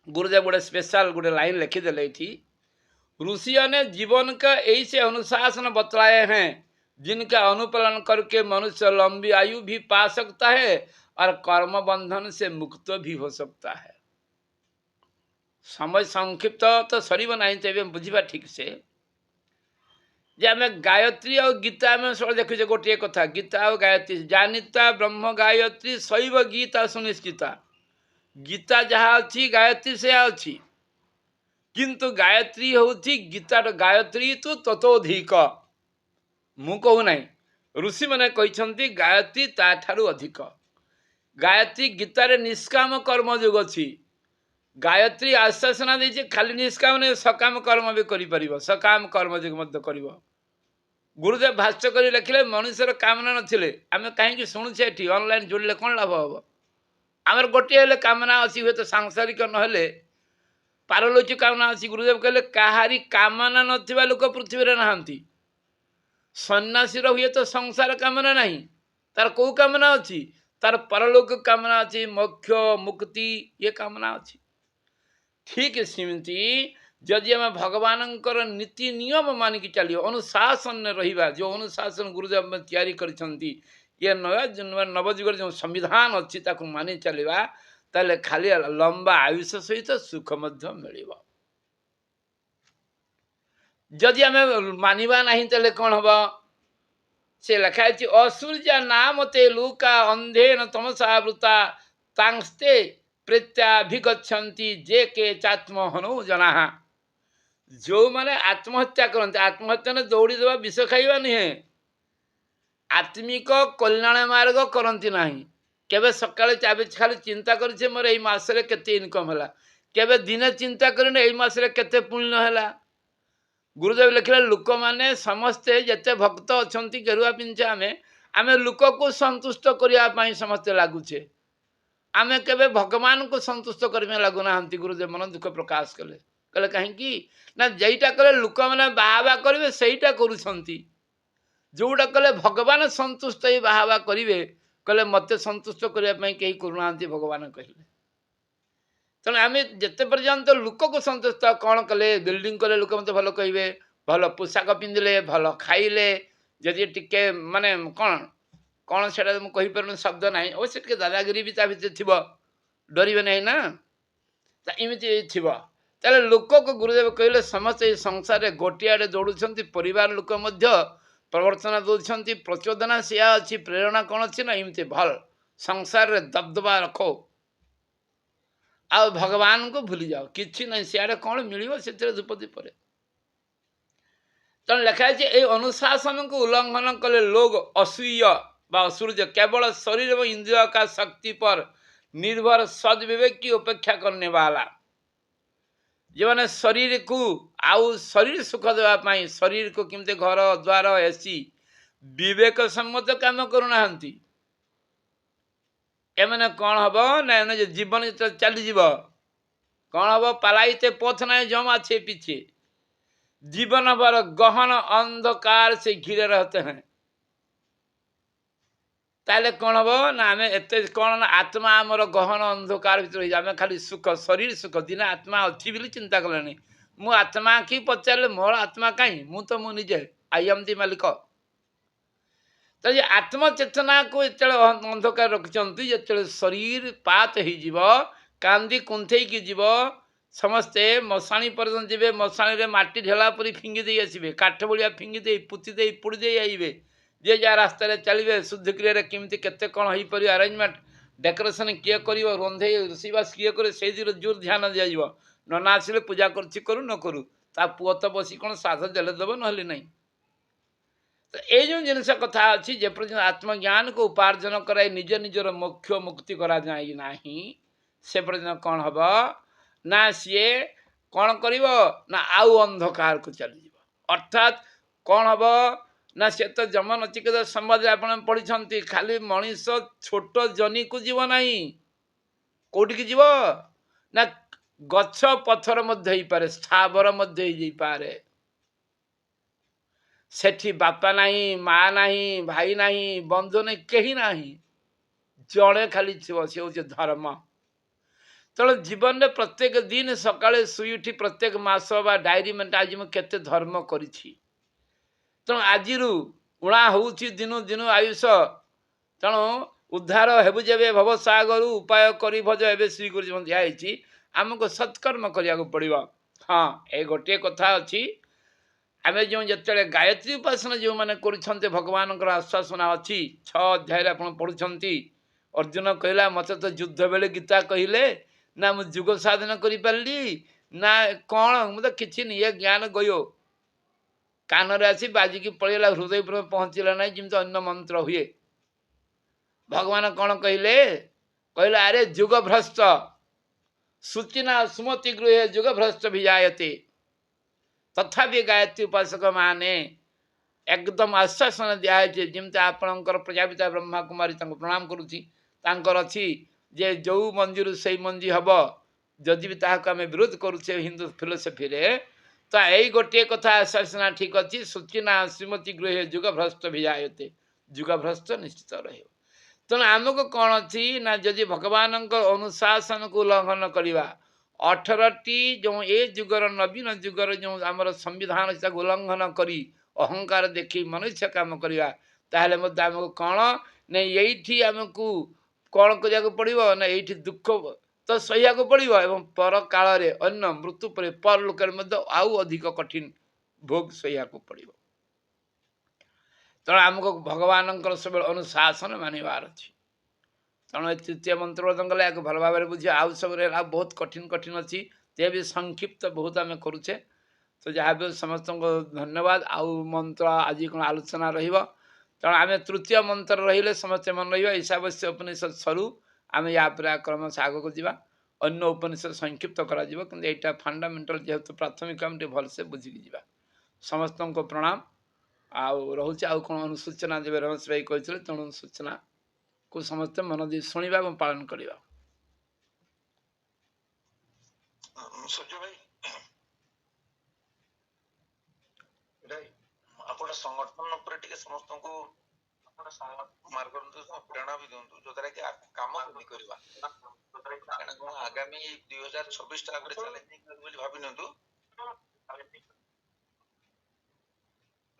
Speaker 1: गुरुदेव गोटे स्पेशल गोटे लाइन लिखिदेले ये ऋषियों ने जीवन का ऐसे अनुशासन बतलाए हैं जिनका अनुपालन करके मनुष्य लंबी आयु भी पा सकता है और कर्म बंधन से मुक्त भी हो सकता है समय संक्षिप्त तो सर ना तेज बुझा ठीक से जे आम गायत्री और गीता में सब देखुचे गोटे कथा गीता और गायत्री जानिता ब्रह्म गायत्री शैव गीता सुनिश्चिता गीता जहाँ अच्छी गायत्री से अच्छी किंतु गायत्री होची गीतार गायत्री तो ततोधिक मु कहू ना ऋषि मैंने कहते गायत्री ताठारु अधिक गायत्री गीतार निष्काम कर्म जोग अच्छी गायत्री आश्वासना देती खाली निष्काम नहीं सकाम कर्म भी कर सकाम कर्म जो कर गुरुदेव भाष्य कर लिखिले मनुष्यर कामना नथिले आम कहीं शुणुचे ये ऑनलाइन जोड़े कौन लाभ हम आमर गोटे कामना अच्छी हुए तो सांसारिक नहेले पारलौकिक कामना अच्छी गुरुदेव कहले कहारी कामना नथिबा लोक पृथ्वी नहांती सन्यासी हुए तो संसार कामना नहीं तार कौ कामना अच्छी तार परलोक कामना अच्छी मोक्ष मुक्ति ये कामना अच्छी ठीक सेमती जदि आम भगवान नीति नियम मानिक चलिए अनुशासन रहिबा जो अनुशासन गुरुदेव में तैयारी करिसंती ये नवजुगर जो संविधान अच्छी ताकू मानि चलिबा ताले खाली लंबा आयुष सहित सुख मध्य मिलिबा जदि आम मानिबा नहीं ताले कौन हम से लिखाई असुर्या नाम ते लूका अंधेन तमसावृता तांस्ते प्रत्याभिगछन्ति जे के चात्महनु जना जो माने आत्महत्या करते आत्महत्या ने दौड़ी देवा विष खाइबा नुहे आत्मिक कल्याण मार्ग करती ना केवे सकाଳେ खाली चिंता करे मोर एई मासरे केते इनकम है केवे दिने चिंता करने एई मासरे केते पुण्य है गुरुदेव लिखले लोक मैंने समस्ते जिते भक्त अच्छा गेरुआ पिंछे आम लोक को संतुष्ट करने समस्ते लगुचे आम केवे भगवान को संतुष्ट करने लगुना गुरुदेव मन दुख प्रकाश कले कहले कहीं ना जेटा कले लोक मैंने बाहा करेंगे सहीटा करुँच जोटा कले भगवान संतुष्ट ही बाहा करेंगे कहले मत संतुष्ट करने कहीं करूना भगवान कहले तेणु आम जिते पर्यंत लोक को संतुष्ट कौन कले बिल्डिंग कले लोक मत भल कहे भल पोशाक पिंधिले भल खाइले जदि टिके माने कौन कौन से मुझे शब्द ना अवश्य टे दादागिरी भी भर थी डरवे ना ना इमती थी ताले लोक को गुरुदेव कहले समस्त संसार में गोटे आड़े दौड़ुंट परिवार लोक प्रवर्तन दौरान प्रचोदना सी अच्छी प्रेरणा कौन अच्छी ना इमती भल संसार में दबदबा रखो आ भगवान को भूली जाओ कि ना सियाड़े कौन मिल से धूप दीपर तेना लिखाई ये अनुशासन को उल्लंघन कले लोग असूय असुर्य केवल शरीर एवं इंद्रियों का शक्ति पर निर्भर सदविवेक की उपेक्षा करने वाला जो मैंने शरीर को आउ शरीर सुख देवाई शरीर को किमती घर द्वार एसी विवेक सम्मत काम करूना एमने कौन हम ना जीवन चली कौन हम पलाइते पथ ना जमा छे पीछे जीवन भर गहन अंधकार से घिरे रहते हैं ତାହେଲେ କ'ଣ ହେବ ନା ଆମେ ଏତେ କ'ଣ ନା ଆତ୍ମା ଆମର ଗହନ ଅନ୍ଧକାର ଭିତରେ ରହିଛି। ଆମେ ଖାଲି ସୁଖ ଶରୀର ସୁଖ ଦିନେ ଆତ୍ମା ଅଛି ବୋଲି ଚିନ୍ତା କଲେଣି। ମୁଁ ଆତ୍ମା କି ପଚାରିଲେ ମୋର ଆତ୍ମା କାହିଁ, ମୁଁ ତ ମୁଁ ନିଜେ ଆଇ ଏମ୍ ଦି ମାଲିକ। ତ ଏ ଆତ୍ମଚେତନାକୁ ଯେତେବେଳେ ଅନ୍ଧକାର ରଖିଛନ୍ତି, ଯେତେବେଳେ ଶରୀର ପାତ ହେଇଯିବ, କାନ୍ଦି କୁନ୍ଥେଇକି ଯିବ, ସମସ୍ତେ ମଶାଣି ପର୍ଯ୍ୟନ୍ତ ଯିବେ, ମଶାଣିରେ ମାଟି ଢେଲା ପରି ଫିଙ୍ଗି ଦେଇ ଆସିବେ, କାଠ ଭଳିଆ ଫିଙ୍ଗି ଦେଇ ପୋତି ଦେଇ ପୋଡ଼ି ଦେଇ ଆଇବେ। ଯିଏ ଯାହା ରାସ୍ତାରେ ଚାଲିବେ, ଶୁଦ୍ଧିକ୍ରିୟାରେ କେମିତି କେତେ କ'ଣ ହେଇପାରିବ, ଆରେଞ୍ଜମେଣ୍ଟ ଡେକୋରେସନ୍ କିଏ କରିବ, ରନ୍ଧେଇ ରୋଷେଇବାସ କିଏ କରିବ, ସେଇଥିରେ ଜୋର ଧ୍ୟାନ ଦିଆଯିବ। ନନା ଆସିଲେ ପୂଜା କରୁଛି କରୁ ନ କରୁ, ତା ପୁଅ ତ ବସି କ'ଣ ଶ୍ରାଦ୍ଧ ଦେଲେ ଦେବ, ନହେଲେ ନାହିଁ। ତ ଏଇ ଯେଉଁ ଜିନିଷ କଥା ଅଛି, ଯେପର୍ଯ୍ୟନ୍ତ ଆତ୍ମଜ୍ଞାନକୁ ଉପାର୍ଜନ କରାଇ ନିଜ ନିଜର ମୋକ୍ଷ ମୁକ୍ତି କରାଯାଏ ନାହିଁ, ସେ ପର୍ଯ୍ୟନ୍ତ କ'ଣ ହେବ ନା ସିଏ କ'ଣ କରିବ ନା ଆଉ ଅନ୍ଧକାରକୁ ଚାଲିଯିବ। ଅର୍ଥାତ୍ କ'ଣ ହେବ ନା ସେ ତ ଯମ ନଚିକେତା ସମ୍ବାଦରେ ଆପଣ ପଢ଼ିଛନ୍ତି, ଖାଲି ମଣିଷ ଛୋଟ ଜନିକୁ ଯିବ ନାହିଁ, କୋଉଠିକି ଯିବ ନା ଗଛ ପଥର ମଧ୍ୟ ହେଇପାରେ, ସ୍ଥାବର ମଧ୍ୟ ହେଇଯାଇପାରେ। ସେଠି ବାପା ନାହିଁ, ମା ନାହିଁ, ଭାଇ ନାହିଁ, ବନ୍ଧୁ ନାହିଁ, କେହି ନାହିଁ, ଜଣେ ଖାଲି ଥିବ, ସେ ହେଉଛି ଧର୍ମ। ତେଣୁ ଜୀବନରେ ପ୍ରତ୍ୟେକ ଦିନ ସକାଳେ ଶୋଇ ଉଠି ପ୍ରତ୍ୟେକ ମାସ ବା ଡାଏରୀ ମେଣ୍ଟ ଆଜି ମୁଁ କେତେ ଧର୍ମ କରିଛି। ତେଣୁ ଆଜିରୁ ଉଣା ହେଉଛି ଦିନୁ ଦିନୁ ଆୟୁଷ। ତେଣୁ ଉଦ୍ଧାର ହେବୁ ଯେବେ ଭବସାଗରୁ ଉପାୟ କରି ଭଜ ଏବେ ଶ୍ରୀଗୁରୁ ଦିଆହେଇଛି, ଆମକୁ ସତ୍କର୍ମ କରିବାକୁ ପଡ଼ିବ। ହଁ, ଏ ଗୋଟିଏ କଥା ଅଛି, ଆମେ ଯେଉଁ ଯେତେବେଳେ ଗାୟତ୍ରୀ ଉପାସନା ଯେଉଁମାନେ କରୁଛନ୍ତି, ଭଗବାନଙ୍କର ଆଶ୍ୱାସନା ଅଛି 6 ଅଧ୍ୟାୟରେ ଆପଣ ପଢ଼ୁଛନ୍ତି। ଅର୍ଜୁନ କହିଲା ମୋତେ ତ ଯୁଦ୍ଧ ବେଳେ ଗୀତା କହିଲେ, ନା ମୁଁ ଯୁଗ ସାଧନ କରିପାରିଲି ନା କ'ଣ, ମୁଁ ତ କିଛି ନାହିଁ, ଏ ଜ୍ଞାନ ଗୟୋ କାନରେ ଆସି ବାଜିକି ପଳେଇଲା, ହୃଦୟ ଉପରେ ପହଞ୍ଚିଲା ନାହିଁ, ଯେମିତି ଅନ୍ୟ ମନ୍ତ୍ର ହୁଏ। ଭଗବାନ କ'ଣ କହିଲେ, କହିଲେ ଆରେ ଯୁଗ ଭ୍ରଷ୍ଟ ସୂଚିନା ସୁମତି ଗୃହେ ଯୁଗ ଭ୍ରଷ୍ଟ ବିଜାୟତେ, ତଥାପି ଗାୟତ୍ରୀ ଉପାସକ ମାନେ ଏକଦମ ଆଶ୍ୱାସନା ଦିଆହେଇଛି। ଯେମିତି ଆପଣଙ୍କର ପ୍ରଜାପିତା ବ୍ରହ୍ମା କୁମାରୀ ତାଙ୍କୁ ପ୍ରଣାମ କରୁଛି, ତାଙ୍କର ଅଛି ଯେ ଯେଉଁ ମଞ୍ଜିରୁ ସେଇ ମଞ୍ଜି ହେବ, ଯଦି ବି ତାହାକୁ ଆମେ ବିରୋଧ କରୁଛେ ହିନ୍ଦୁ ଫିଲୋସଫିରେ, ତ ଏଇ ଗୋଟିଏ କଥା ଆଶ୍ୱାସନା ଠିକ୍ ଅଛି, ସୂଚିନା ଶ୍ରୀମତୀ ଗୃହେ ଯୁଗ ଭ୍ରଷ୍ଟ ବିଜାୟତେ, ଯୁଗ ଭ୍ରଷ୍ଟ ନିଶ୍ଚିତ ରହିବ। ତେଣୁ ଆମକୁ କ'ଣ ଅଛି ନା ଯଦି ଭଗବାନଙ୍କ ଅନୁଶାସନକୁ ଉଲ୍ଲଂଘନ କରିବା, 18ଟି ଯେଉଁ ଏ ଯୁଗର ନବୀନ ଯୁଗର ଯେଉଁ ଆମର ସମ୍ବିଧାନ ତାକୁ ଉଲ୍ଲଂଘନ କରି ଅହଙ୍କାର ଦେଖି ମନୁଷ୍ୟ କାମ କରିବା, ତାହେଲେ ମଧ୍ୟ ଆମକୁ କ'ଣ ନା ଏଇଠି ଆମକୁ କ'ଣ କରିବାକୁ ପଡ଼ିବ ନା ଏଇଠି ଦୁଃଖ ତ ସହିବାକୁ ପଡ଼ିବ, ଏବଂ ପର କାଳରେ ଅନ୍ୟ ମୃତ୍ୟୁ ପରେ ପରଲୋକରେ ମଧ୍ୟ ଆଉ ଅଧିକ କଠିନ ଭୋଗ ସହିବାକୁ ପଡ଼ିବ। ତେଣୁ ଆମକୁ ଭଗବାନଙ୍କର ସବୁବେଳେ ଅନୁଶାସନ ମାନିବାର ଅଛି। ତେଣୁ ଏ ତୃତୀୟ ମନ୍ତ୍ରବର୍ଦ୍ଧନ କଲେ ଏହାକୁ ଭଲ ଭାବରେ ବୁଝିବା। ଆଉ ସବୁରେ ଆଉ ବହୁତ କଠିନ କଠିନ ଅଛି, ତେବେ ବି ସଂକ୍ଷିପ୍ତ ବହୁତ ଆମେ କରୁଛେ। ତ ଯାହା ବି ସମସ୍ତଙ୍କୁ ଧନ୍ୟବାଦ। ଆଉ ମନ୍ତ୍ର ଆଜି କ'ଣ ଆଲୋଚନା ରହିବ, ତେଣୁ ଆମେ ତୃତୀୟ ମନ୍ତ୍ର ରହିଲେ ସମସ୍ତେ ମନେ ରହିବ। ଈଶାବସ୍ୟ ଉପନିଷଦ ସରୁ ଆମେ ୟା ପରେ କ୍ରମଶଃ ଆଗକୁ ଯିବା, ଅନ୍ୟ ଉପନିଷଦ ସଂକ୍ଷିପ୍ତ କରାଯିବ, କିନ୍ତୁ ଏଇଟା ଫଣ୍ଡାମେଣ୍ଟାଲ ଯେହେତୁ ପ୍ରାଥମିକ ଆମେ ଟିକେ ଭଲସେ ବୁଝିକି ଯିବା। ସମସ୍ତଙ୍କୁ ପ୍ରଣାମ। ଆଉ ରହୁଛି, ଆଉ କ'ଣ ଅନୁସୂଚନା ଦେବେ ରମେଶ ଭାଇ କହିଥିଲେ, ତେଣୁ ସୂଚନାକୁ ସମସ୍ତେ ମନ ଦେଇ ଶୁଣିବା ଏବଂ ପାଳନ କରିବା।
Speaker 2: ସୂର୍ଯ୍ୟ ଭାଇ, ଆପଣ ସଂଗଠନ ଉପରେ ଟିକେ ସମସ୍ତଙ୍କୁ ମାର୍ଗ ପ୍ରେରଣା ବି ଦିଅନ୍ତୁ, ଯୋଉଦ୍ୱାରା କି କାମ କେମିତି କରିବା, କାରଣ କ'ଣ ଆଗାମୀ 2026 ଟା ଗୋଟେ ଚ୍ୟାଲେଞ୍ଜିଂ ବୋଲି ଭାବି ନିଅନ୍ତୁ।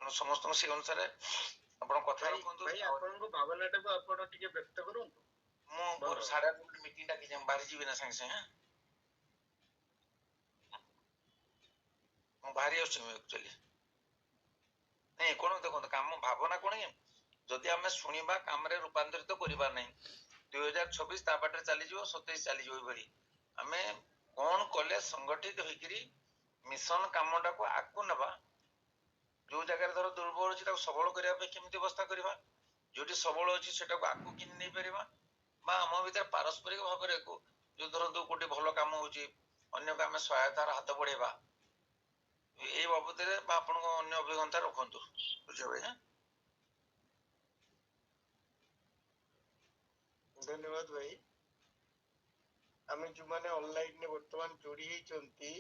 Speaker 2: ସମସ୍ତଙ୍କୁ ସେଇ ଅନୁସାରେ ଆପଣ କଥା ରଖନ୍ତୁ। ଆପଣଙ୍କ ଭାବନାଟାକୁ ଆପଣ ଟିକେ ବ୍ୟକ୍ତ କରନ୍ତୁ। ମୁଁ ମୋର 8:30 ମିଟିଂ ଡାକିଛି, ମୁଁ ବାହାରି ଯିବି ନା ସାଙ୍ଗେ ସାଙ୍ଗେ। ମୁଁ ବାହାରି ଆସୁଛି ଆକ୍ଚୁଆଲି। ନାଇଁ କ'ଣ ଦେଖନ୍ତୁ, କାମ ଭାବନା କ'ଣ, ଯଦି ଆମେ ଶୁଣିବା କାମରେ ରୂପାନ୍ତରିତ କରିବା ନାହିଁ, 2026 ତା ବାଟରେ ଚାଲିଯିବ, 27 ଚାଲିଯିବ। ଏଇଭଳି ଆମେ କ'ଣ କଲେ ସଂଗଠିତ ହେଇକିରି ମିଶନ କାମଟାକୁ ଆଗକୁ ନେବା, ଯୋଉ ଜାଗାରେ ଧର ଦୁର୍ବଳ ଅଛି ତାକୁ ସବଳ କରିବା ପାଇଁ କେମିତି ବ୍ୟବସ୍ଥା କରିବା, ଯୋଉଠି ସବଳ ଅଛି ସେଟାକୁ ଆଗକୁ କେମିତି ନେଇପାରିବା, ବା ଆମ ଭିତରେ ପାରସ୍ପରିକ ଭାବରେ ଯୋଉ ଧରନ୍ତୁ ଗୋଟେ ଭଲ କାମ ହଉଛି ଅନ୍ୟକୁ ଆମେ ସହାୟତାର ହାତ ବଢେଇବା, এই ବାବଦରେ ବା ଆପଣଙ୍କ ଅନ୍ୟ ଅଭିଜ୍ଞତା ରଖନ୍ତୁ। ବୁଝିବ ଭାଇ। ଧନ୍ୟବାଦ ଭାଇ। ଆମେ ଯୋଉମାନେ ଅନଲାଇନରେ ବର୍ତ୍ତମାନ ଯୋଡି ହେଇଛନ୍ତି,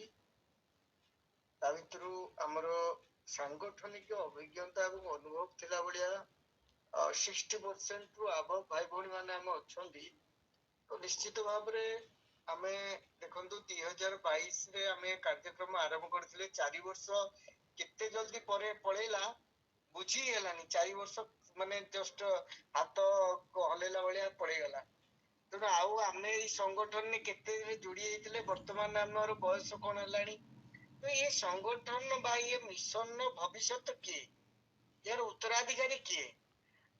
Speaker 2: ତା ଭିତରୁ ଆମର ସାଂଗଠନିକ ଅଭିଜ୍ଞତା ଏବଂ ଅନୁଭବ ଥିଲା ଭଳିଆ
Speaker 3: 60% ରୁ ଆଭବ ଭାଇ ଭଉଣୀ ମାନେ ଆମେ ଅଛନ୍ତି। ତ ନିଶ୍ଚିତ ଭାବରେ ଆମେ ଦେଖନ୍ତୁ 2022 ରେ ଆମେ କାର୍ଯ୍ୟକ୍ରମ ଆରମ୍ଭ କରିଥିଲେ। 4 ବର୍ଷ କେତେ ଜଲ୍ଦି ପରେ ପଳେଇଲା ବୁଝି ହେଲାନି। 4 ବର୍ଷ ମାନେ ଜଷ୍ଟ ହାତ ହଲେଇଲା ଭଳିଆ ପଳେଇଗଲା। ତେଣୁ ଆଉ ଆମେ ଏଇ ସଂଗଠନରେ କେତେ ଯୋଡି ହେଇଥିଲେ, ବର୍ତ୍ତମାନ ଆମର ବୟସ କଣ ହେଲାଣି। ତ ଏ ସଂଗଠନ ବା ଏ ମିଶନର ଭବିଷ୍ୟତ କିଏ, ଏହାର ଉତ୍ତରାଧିକାରୀ କିଏ?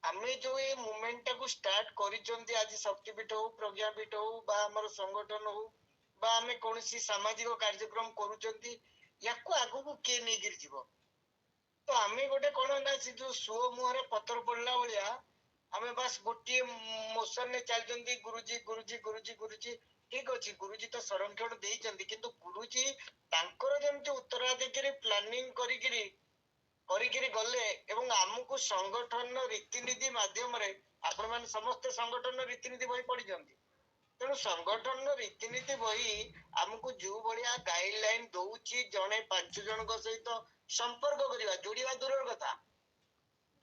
Speaker 3: ଆମେ ଯୋଉ ଏ ମୁଭମେଣ୍ଟ ଟାକୁ ଷ୍ଟାର୍ଟ କରିଛନ୍ତି, ଆଜି ଶକ୍ତିପୀଠ ହଉ, ପ୍ରଜ୍ଞାପୀଠ ହଉ ବା ଆମର ସଂଗଠନ ହଉ ବା ଆମେ କୌଣସି ସାମାଜିକ କାର୍ଯ୍ୟକ୍ରମ କରୁଛନ୍ତି, ୟାକୁ ଆଗକୁ କିଏ ନେଇକିରି ଯିବ? ତ ଆମେ ଗୋଟେ କଣ ନା, ସେ ଯୋଉ ସୁଅ ମୁହଁରେ ପଥର ପଡିଲା ଭଳିଆ ଆମେ ବାସ୍ ଗୋଟିଏ ମୋସନରେ ଚାଲିଛନ୍ତି, ଗୁରୁଜୀ ଗୁରୁଜୀ ଗୁରୁଜୀ ଗୁରୁଜୀ। ଠିକ ଅଛି, ଗୁରୁଜୀ ତ ସଂରକ୍ଷଣ ଦେଇଛନ୍ତି, କିନ୍ତୁ ଗୁରୁଜୀ ତାଙ୍କର ଯେମିତି ଉତ୍ତରାଧିକାରୀ ପ୍ଲାନିଂ କରିକିରି ଗଲେ ଏବଂ ଆମକୁ ସଂଗଠନ ରୀତିନୀତି ମାଧ୍ୟମରେ, ଆପଣ ମାନେ ସମସ୍ତେ ସଂଗଠନ ରୀତିନୀତି ବହି ପଢିଛନ୍ତି। ତେଣୁ ସଂଗଠନ ରୀତିନୀତି ବହି ଆମକୁ ଯୋଉ ଭଳିଆ ଗାଇଡଲାଇନ ଦଉଛି, ଜଣେ 5 ଜଣଙ୍କ ସହିତ ସମ୍ପର୍କ କରିବା, ଯୋଡିବା ଦୂରର କଥା,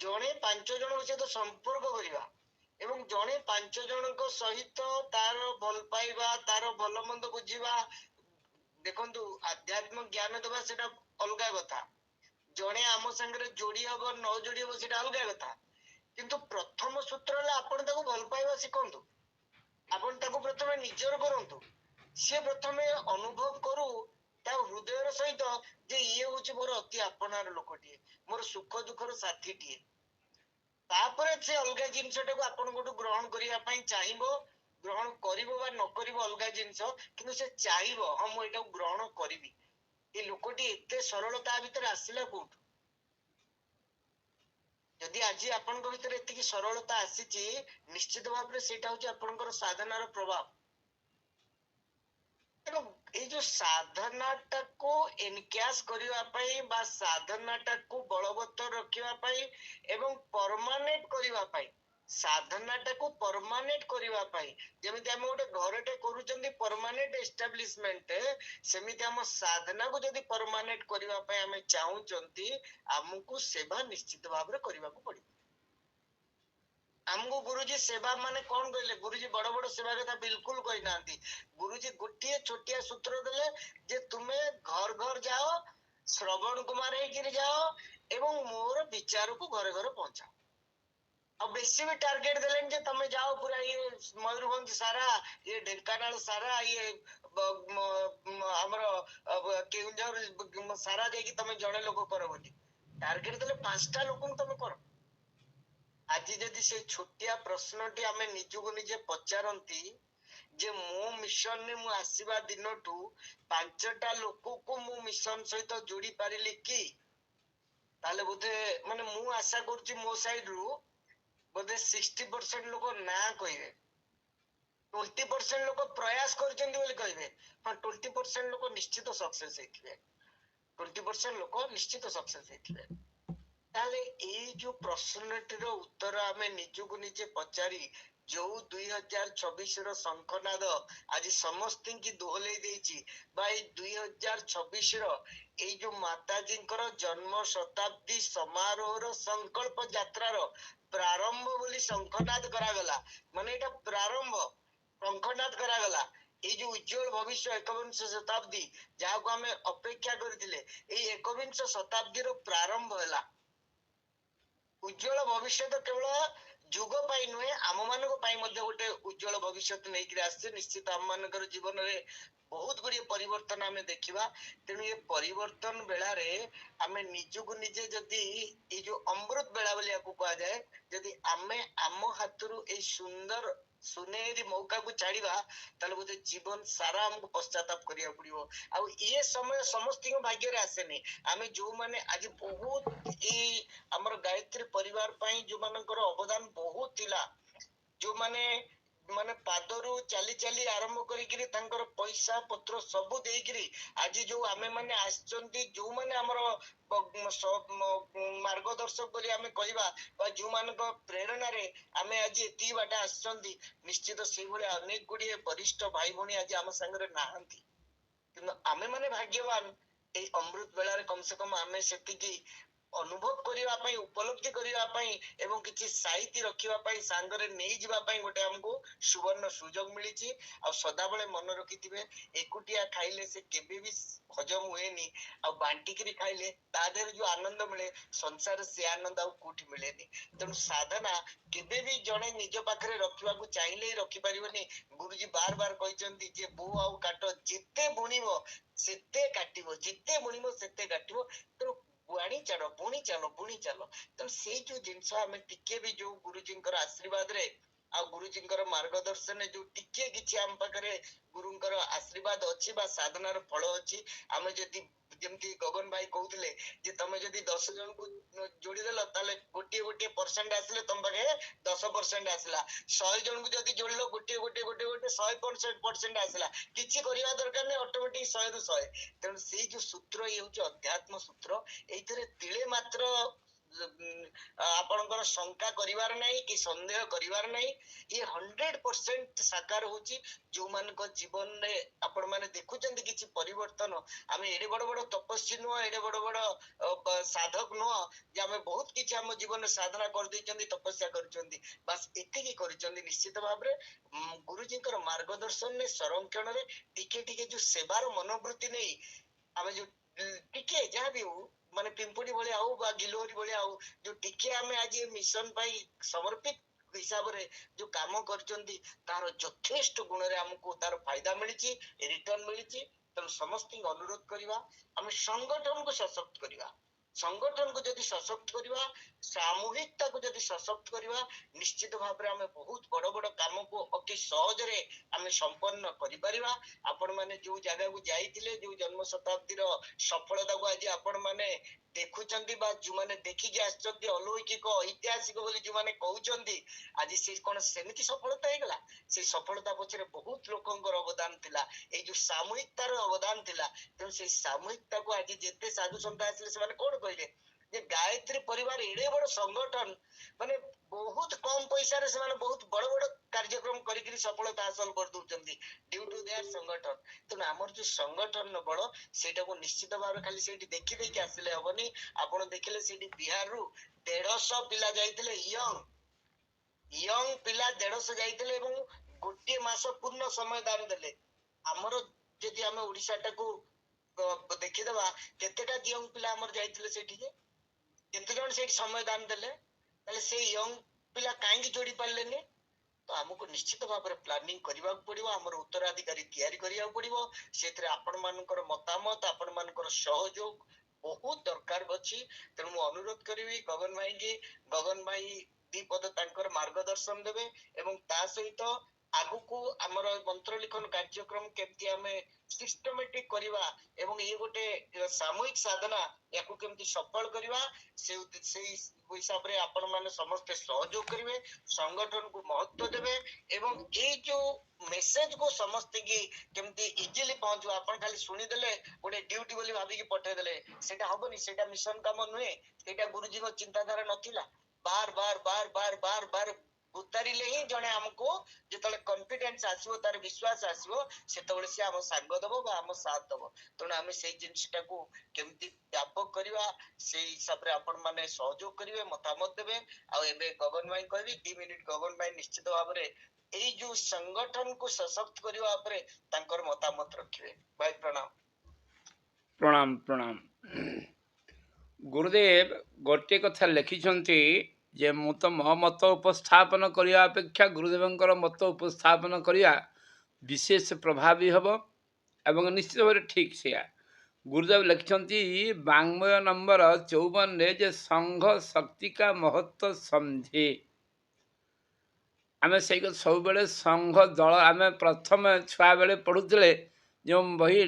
Speaker 3: ଜଣେ 5 ଜଣଙ୍କ ସହିତ ସମ୍ପର୍କ କରିବା ଏବଂ ଜଣେ 5 ଜଣଙ୍କ ସହିତ ତାର ଭଲ ପାଇବା, ତାର ଭଲ ମନ୍ଦ ବୁଝିବା। ଦେଖନ୍ତୁ, ଆଧ୍ୟାତ୍ମିକ ଜ୍ଞାନ ଦେବା ସେଟା ଅଲଗା କଥା, ଜଣେ ଆମ ସାଙ୍ଗରେ ଯୋଡି ହବ ନ ଯୋଡି ହବ ସେଟା ଅଲଗା କଥା। କିନ୍ତୁ ପ୍ରଥମ ସୂତ୍ର ହେଲା ଆପଣ ତାକୁ ଭଲ ପାଇବା ଶିଖନ୍ତୁ। ଆପଣ ତାକୁ ପ୍ରଥମେ ନିଜର କରନ୍ତୁ। ସିଏ ପ୍ରଥମେ ଅନୁଭବ କରୁ ତା ହୃଦୟର ସହିତ ଯେ ଇଏ ହଉଛି ମୋର ଅତି ଆପଣାର ଲୋକଟିଏ, ମୋର ସୁଖ ଦୁଃଖର ସାଥୀଟିଏ। ତାପରେ ସେ ଅଲଗା ଜିନିଷଟାକୁ ଆପଣଙ୍କଠୁ ଗ୍ରହଣ କରିବା ପାଇଁ ଚାହିଁବ। ଗ୍ରହଣ କରିବ ବା ନ କରିବ ଅଲଗା ଜିନିଷ, କିନ୍ତୁ ସେ ଚାହିଁବ ହଁ ମୁଁ ଏଇଟାକୁ ଗ୍ରହଣ କରିବି। ଏ ଲୋକଟି ଏତେ ସରଳତା ଭିତରେ ଆସିଲା କୋଉଠୁ? ଯଦି ଆଜି ଆପଣଙ୍କ ଭିତରେ ଏତିକି ସରଳତା ଆସିଛି, ନିଶ୍ଚିତ ଭାବରେ ସେଇଟା ହଉଛି ଆପଣଙ୍କର ସାଧନାର ପ୍ରଭାବ। ତେଣୁ ଏଇ ଯୋଉ ସାଧନାଟାକୁ ଏନକ୍ୟାସ କରିବା ପାଇଁ ବା ସାଧନାଟାକୁ ବଳବତ୍ତର ରଖିବା ପାଇଁ ଏବଂ ପରମାନେଣ୍ଟ କରିବା ପାଇଁ, ସାଧନାଟାକୁ ପରମାନେଣ୍ଟ କରିବା ପାଇଁ, ଯେମିତି ଆମେ ଗୋଟେ ଘରଟେ କରୁଛନ୍ତି ପରମାନେଣ୍ଟ ଏଷ୍ଟାବ୍ଲିଶମେଣ୍ଟ, ସେମିତି ଆମ ସାଧନାକୁ ଯଦି ପରମାନେଣ୍ଟ କରିବା ପାଇଁ ଆମେ ଚାହୁଁଛନ୍ତି, ଆମକୁ ସେବା ନିଶ୍ଚିତ ଭାବରେ କରିବାକୁ ପଡିବ। ଆମକୁ ଗୁରୁଜୀ ସେବା ମାନେ କଣ କହିଲେ? ଗୁରୁଜୀ ବଡ ବଡ ସେବା କଥା ବିଲକୁଲ କହିନାହାନ୍ତି। ଗୁରୁଜୀ ଗୋଟିଏ ଛୋଟିଆ ସୂତ୍ର ଦେଲେ ଯେ ତୁମେ ଘର ଘର ଯାଅ, ଶ୍ରବଣ କୁମାର ହେଇକିରି ଯାଅ ଏବଂ ମୋର ବିଚାରକୁ ଘରେ ଘରେ ପହଞ୍ଚାଅ। ଆଉ ବେଶୀ ବି ଟାର୍ଗେଟ ଦେଲେନି ଯେ ତମେ ଯାଅ ପୁରା ଇଏ ମୟୂରଭଞ୍ଜ ସାରା, ଇଏ ଢେଙ୍କାନାଳ ସାରା, ଇଏ ଆମର କେଉଁଝର ସାରା ଯାଇକି ତମେ ଜଣେ ଲୋକ କର ବୋଲି। ଟାର୍ଗେଟ ଦେଲେ 5ଟା ଲୋକଙ୍କୁ ତମେ କର। ଆଜି ଯଦି ସେଇ ଛୋଟିଆ ପ୍ରଶ୍ନଟି ଆମେ ନିଜକୁ ନିଜେ ପଚାରନ୍ତି ଯେ ମୋ ମିଶନରେ ମୁଁ ଆସିବା ଦିନଠୁ 5ଟା ଲୋକକୁ ମୁଁ ମିଶନ ସହିତ ଯୋଡି ପାରିଲି କି, ତାହେଲେ ବୋଧେ ମାନେ ମୁଁ ଆଶା କରୁଛି ମୋ ସାଇଡରୁ ବୋଧେ 60% ଲୋକ ନା କହିବେ, 20% ଲୋକ ପ୍ରୟାସ କରିଛନ୍ତି ବୋଲି କହିବେ। ହଁ, 20% ଲୋକ ନିଶ୍ଚିତ ସକ୍ସେସ ହେଇଥିବେ, 20% ଲୋକ ନିଶ୍ଚିତ ସକ୍ସେସ ହେଇଥିବେ। ତାହେଲେ ଏଇ ଯୋଉ ପ୍ରଶ୍ନଟିର ଉତ୍ତର ଆମେ ନିଜକୁ ନିଜେ ପଚାରି, ଯୋଉ 2024ର ଶଙ୍ଖନାଦ ଆଜି ସମସ୍ତିଙ୍କି ଦୋହଲେଇ ଦେଇଛି, ବା ଏଇ 2024ର ଏଇ ଯୋଉ ମାତାଜୀଙ୍କର ଜନ୍ମ ଶତାବ୍ଦୀ ସମାରୋହର ସଂକଳ୍ପ ଯାତ୍ରାର ପ୍ରାରମ୍ଭ ବୋଲି ଶଙ୍ଖନାଦ କରାଗଲା, ମାନେ ଏଇଟା ପ୍ରାରମ୍ଭ ଶଙ୍ଖନାଦ କରାଗଲା। ଏଇ ଯୋଉ ଉଜ୍ଜଳ ଭବିଷ୍ୟ 21ଶ ଶତାବ୍ଦୀ, ଯାହାକୁ ଆମେ ଅପେକ୍ଷା କରିଥିଲେ, ଏଇ 21ଶ ଶତାବ୍ଦୀର ପ୍ରାରମ୍ଭ ହେଲା। ଉଜ୍ଜଳ ଭବିଷ୍ୟତ କେବଳ ଯୁଗ ପାଇଁ ନୁହେଁ, ଆମ ମାନଙ୍କ ପାଇଁ ମଧ୍ୟ ଗୋଟେ ଉଜ୍ଜଳ ଭବିଷ୍ୟତ ନେଇକିରି ଆସିছে। ନିଶ୍ଚିତ ଆମ ମାନଙ୍କର ଜୀବନରେ ବହୁତ ଗୁଡିଏ ପରିବର୍ତ୍ତନ ଆମେ ଦେଖିବା। ତେଣୁ ଏ ପରିବର୍ତ୍ତନ ବେଳାରେ ଆମେ ନିଜକୁ ନିଜେ ଯଦି ଏଇ ଯୋଉ ଅମୃତ ବେଳା ବୋଲି ୟାକୁ କୁହାଯାଏ, ଯଦି ଆମେ ଆମ ହାତରୁ ଏଇ ସୁନ୍ଦର ସୁନେହେରି ମୌକାକୁ ଛାଡିବା, ତାହେଲେ ବୋଧେ ଜୀବନ ସାରା ଆମକୁ ପଶ୍ଚାତାପ କରିବାକୁ ପଡିବ। ଆଉ ଇଏ ସମୟ ସମସ୍ତଙ୍କ ଭାଗ୍ୟରେ ଆସେନି। ଆମେ ଯୋଉମାନେ ଆଜି ବହୁତ ଏଇ ଆମର ଗାୟତ୍ରୀ ପରିବାର ପାଇଁ ଯୋଉମାନଙ୍କର ଅବଦାନ ବହୁତ ଥିଲା, ଯୋଉମାନେ ମାନେ ପାଦରୁ ଚାଲି ଚାଲି ଆରମ୍ଭ କରିକିରି ତାଙ୍କର ପଇସା ପତ୍ର ସବୁ ଦେଇକିରି ଆଜି ଯୋଉ ଆମେ ମାନେ ଆସିଛନ୍ତି, ଯୋଉମାନେ ଆମର ମାର୍ଗଦର୍ଶକ ବୋଲି ଆମେ କହିବା, ବା ଯୋଉମାନଙ୍କ ପ୍ରେରଣାରେ ଆମେ ଆଜି ଏତିକି ବାଟ ଆସିଛନ୍ତି, ନିଶ୍ଚିତ ସେଇଭଳିଆ ଅନେକ ଗୁଡିଏ ବରିଷ୍ଠ ଭାଇ ଭଉଣୀ ଆଜି ଆମ ସାଙ୍ଗରେ ନାହାନ୍ତି। କିନ୍ତୁ ଆମେ ମାନେ ଭାଗ୍ୟବାନ, ଏଇ ଅମୃତ ବେଳାରେ କମ ସେ କମ ଆମେ ସେତିକି ଅନୁଭବ କରିବା ପାଇଁ ଉପଲବ୍ଧି କରିବା ପାଇଁ ଏବଂ କିଛି ସାଇତି ରଖିବା ପାଇଁ ସାଙ୍ଗରେ ନେଇଯିବା ପାଇଁ ଗୋଟେ ଆମକୁ ସୁବର୍ଣ୍ଣ ସୁଯୋଗ ମିଳିଛି। ଆଉ ସଦାବେଳେ ମନେ ରଖିଥିବେ ଏକୁଟିଆ ଖାଇଲେ ସେ କେବେ ବି ହଜମ ହୁଏନି, ଆଉ ବାଣ୍ଟିକିରି ଖାଇଲେ ତା ଦେହରେ ଯୋଉ ଆନନ୍ଦ ମିଳେ ସଂସାରରେ ସେ ଆନନ୍ଦ ଆଉ କୋଉଠି ମିଳେନି। ତେଣୁ ସାଧନା କେବେ ବି ଜଣେ ନିଜ ପାଖରେ ରଖିବାକୁ ଚାହିଁଲେ ହିଁ ରଖିପାରିବନି। ଗୁରୁଜୀ ବାର ବାର କହିଛନ୍ତି ଯେ ବୋଉ ଆଉ କାଟ ଯେତେ ବୁଣିବ ସେତେ କାଟିବ, ଯେତେ ବୁଣିବ ସେତେ କାଟିବ। ତେଣୁ ବୁଣି ଚାଲ ବୁଣି ଚାଲ ବୁଣି ଚାଲ। ତେଣୁ ସେଇ ଯୋଉ ଜିନିଷ ଆମେ ଟିକେ ବି ଯୋଉ ଗୁରୁଜୀଙ୍କର ଆଶୀର୍ବାଦରେ ଆଉ ଗୁରୁଜୀଙ୍କର ମାର୍ଗଦର୍ଶନରେ ଯୋଉ ଟିକେ କିଛି ଆମ ପାଖରେ ଗୁରୁଙ୍କର ଆଶୀର୍ବାଦ ଅଛି ବା ସାଧନାର ଫଳ ଅଛି, ଆମେ ଯଦି ଯେମିତି ଗଗନ ଭାଇ କହୁଥିଲେ ଯେ ତମେ ଯଦି 10 ଜଣଙ୍କୁ ଯୋଡ଼ିଦେଲ ତାହେଲେ ଗୋଟିଏ ଗୋଟିଏ ପରସେଣ୍ଟ ଆସିଲେ ତମ ପାଖେ 10% ଆସିଲା। 100 ଜଣଙ୍କୁ ଯଦି ଯୋଡ଼ିଲ ଗୋଟିଏ ଗୋଟିଏ ଗୋଟିଏ ଗୋଟିଏ 100% ଆସିଲା। କିଛି କରିବା ଦରକାର ନାହିଁ, ଅଟୋମେଟିକ 100 ରୁ 100। ତେଣୁ ସେଇ ଯୋଉ ସୂତ୍ର ଇଏ ହଉଛି ଅଧ୍ୟାତ୍ମ ସୂତ୍ର। ଏଇଥିରେ ତିଳେ ମାତ୍ର ଆପଣଙ୍କର ଶଙ୍କା କରିବାର ନାହିଁ କି ସନ୍ଦେହ କରିବାର ନାହିଁ। ଇଏ 100% ସାକାର ହଉଛି ଯୋଉମାନଙ୍କ ଜୀବନରେ ଆପଣ ମାନେ ଦେଖୁଛନ୍ତି କିଛି ପରିବର୍ତ୍ତନ। ଆମେ ଏଡେ ବଡ ବଡ ତପସ୍ୱୀ ନୁହଁ, ଏଡେ ବଡ ବଡ ସାଧକ ନୁହଁ ଯେ ଆମେ ବହୁତ କିଛି ଆମ ଜୀବନରେ ସାଧନା କରିଦେଇଛନ୍ତି, ତପସ୍ୟା କରିଛନ୍ତି। ବାସ୍ ଏତିକି କରିଛନ୍ତି। ନିଶ୍ଚିତ ଭାବରେ ଗୁରୁଜୀଙ୍କର ମାର୍ଗଦର୍ଶନରେ ସଂରକ୍ଷଣରେ ଟିକେ ଟିକେ ଯୋଉ ସେବାର ମନୋବୃତ୍ତି ନେଇ ଆମେ ଯୋଉ ଟିକେ ଯାହା ବି ହଉ ମାନେ ପିମ୍ପୁଡି ଭଳିଆ ହଉ ବା ଗିଲୋରି ଭଳିଆ ହଉ, ଯୋଉ ଟିକେ ଆମେ ଆଜି ମିଶନ ପାଇଁ ସମର୍ପିତ ହିସାବରେ ଯୋଉ କାମ କରିଛନ୍ତି ତାର ଯଥେଷ୍ଟ ଗୁଣରେ ଆମକୁ ତାର ଫାଇଦା ମିଳିଛି, ରିଟର୍ନ ମିଳିଛି। ତେଣୁ ସମସ୍ତଙ୍କୁ ଅନୁରୋଧ କରିବା ଆମେ ସଂଗଠନକୁ ସଶକ୍ତ କରିବା। ସଂଗଠନକୁ ଯଦି ସଶକ୍ତ କରିବା, ସାମୂହିକତାକୁ ଯଦି ସଶକ୍ତ କରିବା, ନିଶ୍ଚିତ ଭାବରେ ଆମେ ବହୁତ ବଡ ବଡ କାମକୁ ଅତି ସହଜରେ ଆମେ ସମ୍ପନ୍ନ କରିପାରିବା। ଆପଣ ମାନେ ଯୋଉ ଜାଗାକୁ ଯାଇଥିଲେ, ଯୋଉ ଜନ୍ମ ଶତାବ୍ଦୀର ସଫଳତାକୁ ଆଜି ଆପଣ ମାନେ ଦେଖୁଛନ୍ତି ବା ଯୋଉମାନେ ଦେଖିକି ଆସିଛନ୍ତି ଅଲୌକିକ ଐତିହାସିକ ବୋଲି ଯୋଉମାନେ କହୁଛନ୍ତି, ଆଜି ସେ କଣ ସେମିତି ସଫଳତା ହେଇଗଲା? ସେଇ ସଫଳତା ପଛରେ ବହୁତ ଲୋକଙ୍କର ଅବଦାନ ଥିଲା, ଏଇ ଯୋଉ ସାମୂହିକତାର ଅବଦାନ ଥିଲା। ତେଣୁ ସେଇ ସାମୂହିକତାକୁ ଆଜି ଯେତେ ସାଧୁ ସନ୍ଥ ଆସିଲେ ସେମାନେ କଣ କହିଲେ ଯେ ଗାୟତ୍ରୀ ପରିବାର ଏଡେ ବଡ ସଂଗଠନ, ମାନେ ବହୁତ କମ ପଇସାରେ ସେମାନେ ବହୁତ ବଡ ବଡ କାର୍ଯ୍ୟକ୍ରମ କରିକିରି ସଫଳତା ହାସଲ କରିଦଉଛନ୍ତି ଡ୍ୟୁ ଟୁ ଦେୟାର ସଂଗଠନ। ତେଣୁ ଆମର ଯୋଉ ସଂଗଠନ ବଳ ସେଇଟାକୁ ନିଶ୍ଚିତ ଭାବରେ ଖାଲି ସେଇଠି ଦେଖିଦେଇକି ଆସିଲେ ହବନି। ଆପଣ ଦେଖିଲେ ସେଇଠି ବିହାରରୁ 150 ପିଲା ଯାଇଥିଲେ, ୟଙ୍ଗ ପିଲା 150 ଯାଇଥିଲେ ଏବଂ ଗୋଟିଏ ମାସ ପୂର୍ଣ୍ଣ ସମୟ ଦାନ ଦେଲେ। ଆମର ଯଦି ଆମେ ଓଡିଶାଟାକୁ ଦେଖିଦବା, କେତେଟା ୟଙ୍ଗ ପିଲା ଆମର ଯାଇଥିଲେ ସେଇଠିକି, କେତେ ଜଣ ସେଇଠି ସମୟ ଦାନ ଦେଲେ? ତାହେଲେ ସେଇ ୟଙ୍ଗ ପିଲା କାହିଁକି ଯୋଡି ପାରିଲେନି? ତ ଆମକୁ ନିଶ୍ଚିତ ଭାବରେ ପ୍ଲାନିଂ କରିବାକୁ ପଡିବ, ଆମର ଉତ୍ତରାଧିକାରୀ ତିଆରି କରିବାକୁ ପଡିବ। ସେଥିରେ ଆପଣ ମାନଙ୍କର ମତାମତ, ଆପଣ ମାନଙ୍କର ସହଯୋଗ ବହୁତ ଦରକାର ଅଛି। ତେଣୁ ମୁଁ ଅନୁରୋଧ କରିବି ଗଗନ ଭାଇକି, ଗଗନ ଭାଇ ଦି ପଦ ତାଙ୍କର ମାର୍ଗଦର୍ଶନ ଦେବେ ଏବଂ ତା ସହିତ ଆଗକୁ ଆମର ମନ୍ତ୍ର ଲିଖନ କାର୍ଯ୍ୟକ୍ରମ କେମିତି ଆମେ ସିଷ୍ଟମେଟିକ କରିବା ଏବଂ ଇଏ ଗୋଟେ ସାମୂହିକ ସାଧନା, ୟାକୁ କେମିତି ସଫଳ କରିବା, ସେଇ ହିସାବରେ ଆପଣ ମାନେ ସମସ୍ତେ ସହଯୋଗ କରିବେ, ସଂଗଠନକୁ ମହତ୍ଵ ଦେବେ ଏବଂ ଏଇ ଯୋଉ ମେସେଜ କୁ ସମସ୍ତେ କି କେମିତି ଇଜିଲି ପହଞ୍ଚିବ। ଆପଣ ଖାଲି ଶୁଣିଦେଲେ ଗୋଟେ ଡ୍ୟୁଟି ବୋଲି ଭାବିକି ପଠେଇଦେଲେ ସେଇଟା ହବନି, ସେଇଟା ମିଶନ କାମ ନୁହେଁ, ସେଇଟା ଗୁରୁଜୀଙ୍କ ଚିନ୍ତାଧାରା ନଥିଲା। ବାର ବାର ବାର ବାର ବାର ବାର ଉତାରିଲେ ହିଁ ଜଣେ ଆମକୁ ଯେତେବେଳେ କନଫିଡେନ୍ସ ଆସିବ, ତାର ବିଶ୍ୱାସ ଆସିବ, ସେତେବେଳେ ସେ ଆମ ସାଙ୍ଗ ଦବ ବା ଆମ ସାଥ ଦବ। ତେଣୁ ଆମେ ସେଇ ଜିନିଷଟାକୁ କେମିତି ବ୍ୟାପକ କରିବା, ସେଇ ହିସାବରେ ଆପଣ ମାନେ ସହଯୋଗ କରିବେ, ମତାମତ ଦେବେ। ଆଉ ଏବେ ଗଗନ ଭାଇ କହିବି 2 ମିନିଟ, ଗଗନ ଭାଇ ନିଶ୍ଚିତ ଭାବରେ ଏଇ ଯୋଉ ସଂଗଠନକୁ ସଶକ୍ତ କରିବା ଉପରେ ତାଙ୍କର ମତାମତ ରଖିବେ। ଭାଇ ପ୍ରଣାମ।
Speaker 1: ପ୍ରଣାମ ପ୍ରଣାମ। ଗୁରୁଦେବ ଗୋଟିଏ କଥା ଲେଖିଛନ୍ତି ଯେ ମୁଁ ତ ମୋ ମତ ଉପସ୍ଥାପନ କରିବା ଅପେକ୍ଷା ଗୁରୁଦେବଙ୍କର ମତ ଉପସ୍ଥାପନ କରିବା ବିଶେଷ ପ୍ରଭାବୀ ହେବ ଏବଂ ନିଶ୍ଚିତ ଭାବରେ ଠିକ୍ ସେୟା। ଗୁରୁଦେବ ଲେଖିଛନ୍ତି ବାଙ୍ଗ୍ମୟ ନମ୍ବର 54ରେ ଯେ ସଂଘ ଶକ୍ତିକା ମହତ୍ଵ ସମଝେ। ଆମେ ସେଇ ସବୁବେଳେ ସଂଘ ଦଳ, ଆମେ ପ୍ରଥମେ ଛୁଆବେଳେ ପଢ଼ୁଥିଲେ ଯେଉଁ ବହି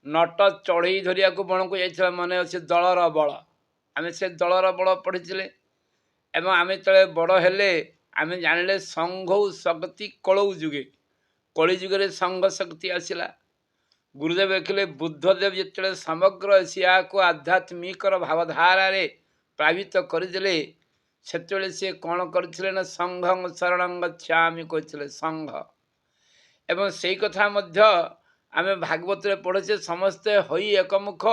Speaker 1: ନଟ ଚଢ଼େଇ ଧରିବାକୁ ବଣକୁ ଯାଇଥିବା ମନେ ଅଛି, ଦଳର ବଳ, ଆମେ ସେ ଦଳର ବଳ ପଢ଼ିଥିଲେ। ଏବଂ ଆମେ ଯେତେବେଳେ ବଡ଼ ହେଲେ ଆମେ ଜାଣିଲେ ସଂଘ ଶକ୍ତି କଳଉ ଯୁଗେ, କଳି ଯୁଗରେ ସଂଘ ଶକ୍ତି ଆସିଲା। ଗୁରୁଦେବ ଦେଖିଲେ ବୁଦ୍ଧଦେବ ଯେତେବେଳେ ସମଗ୍ର ଏସିଆକୁ ଆଧ୍ୟାତ୍ମିକର ଭାବଧାରାରେ ପ୍ଲାବିତ କରିଦେଲେ, ସେତେବେଳେ ସେ କ'ଣ କରିଥିଲେ ନା ସଂଘଂ ଶରଣଂ ଗଚ୍ଛାମି କହିଥିଲେ, ସଂଘ। ଏବଂ ସେଇ କଥା ମଧ୍ୟ ଆମେ ଭାଗବତରେ ପଢ଼ୁଛେ, ସମସ୍ତେ ହୋଇ ଏକମୁଖ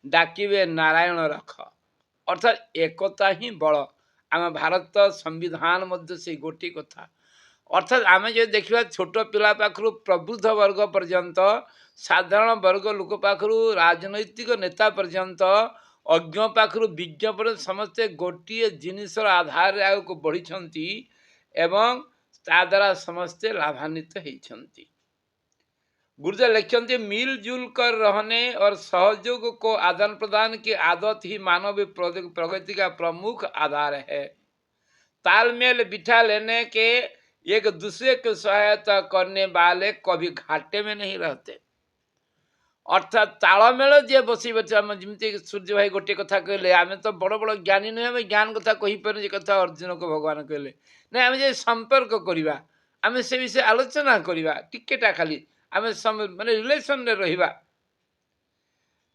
Speaker 1: ଡାକିବେ ନାରାୟଣ ରଖ। अर्थात एकता ही बल आम भारत संविधान मध्य से गोटे कथा अर्थात आम जो देखा छोट पिला पाखु प्रबुद्ध वर्ग पर्यंत साधारण वर्ग लोक पाखु राजनैतिक नेता पर्यंत अज्ञ पाखु विज्ञ पर्यंत समस्ते गोटे जिनिसर आधार आग बढ़ी एवं ता द्वारा समस्ते लाभान्वित होती। गुरुदेव लिखते मिलजुल कर रहने और सहयोग को आदान प्रदान की आदत ही मानव प्रगति का प्रमुख आधार है। तालमेल बिठा लेने के एक दूसरे की सहायता करने वाले कभी घाटे में नहीं रहते। अर्थात तालमेल जे बस जमी सूर्य भाई गोटे कथा कहले आम तो बड़ बड़ ज्ञानी नुहे आम ज्ञान कथा कहीपर कथा अर्जुन को भगवान कहले ना आम जो संपर्क करवा आम से विषय आलोचना करवा टिकेटा खाली आम माने रिलेशन रे रहिबा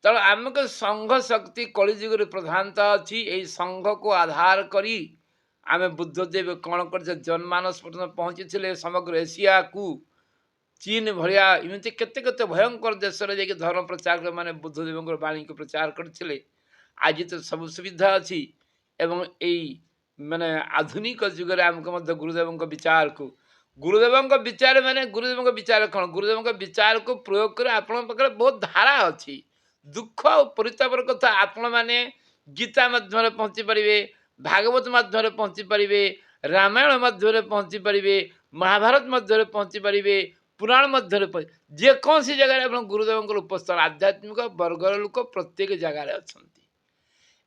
Speaker 1: तेणु आमको संघ शक्ति कलिजुग प्रधानता अच्छी यही संघ को आधार करी आम बुद्धदेव कौन कर जनमानस पर्यटन पहुँची समग्र एशिया को चीन भाया इमती केते केते भयंकर देश रे जाके धर्म प्रचार माने बुद्धदेव वाणी को प्रचार करते आज तो सब सुविधा अच्छी एवं यही माने आधुनिक जुगे आमको गुरुदेव विचार को गुरुदेव विचार माने गुरुदेव विचार कौन गुरुदेव विचार को प्रयोग कर आपण पाखे बहुत धारा अच्छी दुख और परितापर कथा आपण मैंने गीता मध्यम पहुँची पारे भागवत मध्यम पहुँची पारे रामायण मध्य पहुँची पारे महाभारत मध्य पहुँची पारे पुराण मध्य जेकोसी जगह आप गुरुदेव उपस्थान आध्यात्मिक वर्गर लोक प्रत्येक जगार अच्छा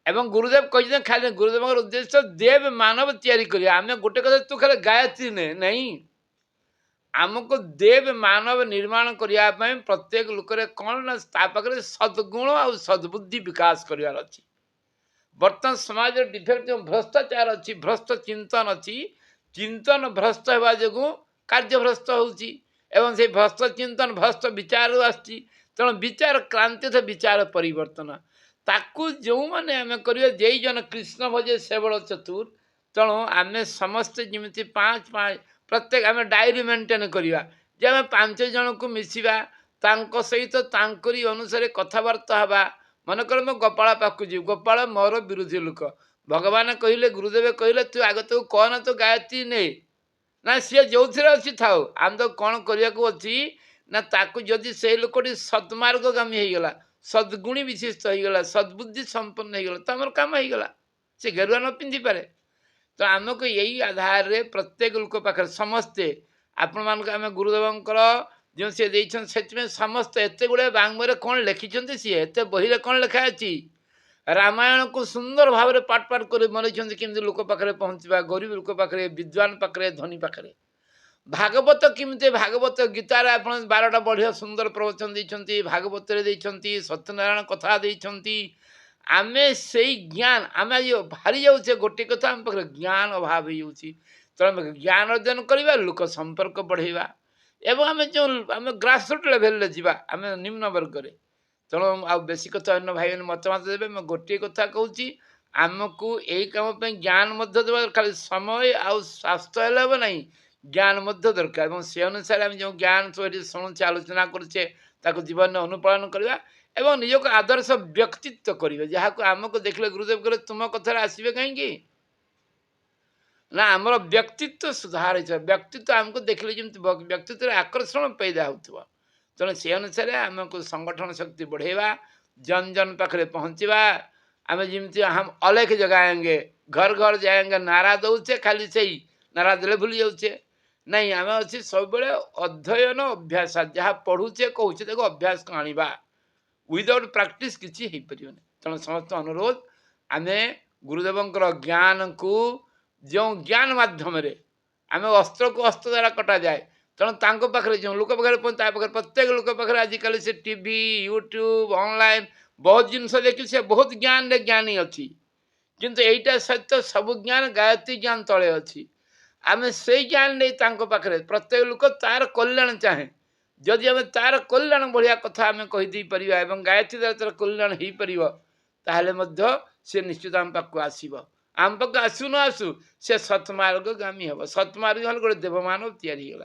Speaker 1: एवं गुरुदेव कही खाली गुरुदेव उद्देश्य देव मानव तैयारी करिए आम गोटे कथा तू खाली गायत्री ने नहीं आमको देव मानव निर्माण करने प्रत्येक लोक कौन ना पाखे सद्गुण और सद्बुद्धि विकास करार अच्छी बर्तमान समाज डिफेक्ट जो भ्रष्टाचार अच्छी भ्रष्ट चिंतन अच्छी चिंतन भ्रष्ट होगा जो कार्य भ्रष्ट होची एवं से भ्रष्ट चिंतन भ्रष्ट विचार आसची तेणु विचार क्रांति थे विचार परिवर्तन ताकू जो मैंने आम करिए जे जन कृष्ण भजे से बड़ चतुर तेणु आम समस्ते जमी पाँच पाँच प्रत्येक आम डायरी मेंटेन करवा जे आम 5 जन को मिसवा सहित तांकरी अनुसार कथबार्ता हवा मनकर मैं गोपाल पाक जी गोपाल मोर विरोधी लोक भगवान कहले गुरुदेव कहले तू आगे तो कौन तो गायत्री ने ना सी जो अच्छी थाउ आम तो कौन करने को अच्छी ना ताकू जदि से लोकटी सद्मार्गगामी होगला सद्गुणी विशिष्ट होगला सद्बुद्धि संपन्न होगला तो आम कम होगला से गेरुआ न पिंधि पारे तो आमको यही आधार रे प्रत्येक लोक पाखे समस्ते आपण मान आम गुरुदेवंकर जो सी देते समस्त एत गुड़े बांग्मय कौन लिखिं सी एत बही कौन लिखा अच्छी रामायण को सुंदर भाव में पाठ पाठ कर मन केमती लोक पाखे पहुँचवा गरीब लोक पाखे विद्वान पाखे धनी पाखे भागवत केमती भागवत गीतार आप 12टा बढ़िया सुंदर प्रवचन देते भागवत सत्यनारायण कथा देते आम से ज्ञान आम भारी जाऊे गोटे कथा आम पाखे ज्ञान अभाव हो तेणु ज्ञान अर्जन करवा लोक संपर्क बढ़ेवा एवं आम जो आम ग्रासरूट लेवल जावा आम निम्न वर्ग में तेणु आ बेसी कथा अन्य भाई मतमत देवे मैं गोटे कथा कहूँ आमको यही कम ज्ञान देवा खाली समय आ स्वास्थ्य है ना ज्ञान दरकार से अनुसार आम जो ज्ञान सब शुणुचे आलोचना करुचे जीवन में अनुपालन करवा एवं निज को आदर्श व्यक्तित्व करेंगे जहाँ आमको देखले गुरुदेव कहले तुम कथार आसबे कहीं ना आमर व्यक्तित्व सुधार व्यक्तित्व आमको देखले जमी व्यक्तित्व आकर्षण पैदा हो तेणु से अनुसार आमको संगठन शक्ति बढ़ेवा जन जन पाखे पहुँचवा आम जमी हम अलेख जगाएंगे घर घर जाएंगे नारा दौचे खाली से ही नारा दे भूली जाऊे नहीं आम अच्छी सब अध्ययन अभ्यास जहाँ पढ़ुचे कहूचे देखो अभ्यास को आनिबा विदाउट प्रैक्टिस किसी हो पारे तेणु समस्त अनुरोध आम गुरुदेवंकर ज्ञान को जो ज्ञान माध्यम आम अस्त्र को अस्त्र द्वारा कटा जाए तेणु पाखे जो लोक पाखे प्रत्येक लोक पाखे आजिकल से टीवी यूट्यूब ऑनलाइन बहुत जिनस देखी से बहुत ज्ञान रे ज्ञानी अच्छी किंतु एटा सत्य सब ज्ञान गायत्री ज्ञान तले अच्छी आम से ज्ञान नहीं पाखे प्रत्येक लोक तार कल्याण चाहे जदि आम तार कल्याण बढ़िया कथा आम कहीदे पार गायत्री द्वारा तार कल्याण हो पारे सी निश्चित आम पाक आसब आम पाक आसु न आसु से सत्मार्गगामी हम सत्मार्ग हल गोटे देवमानव तैयारी होगा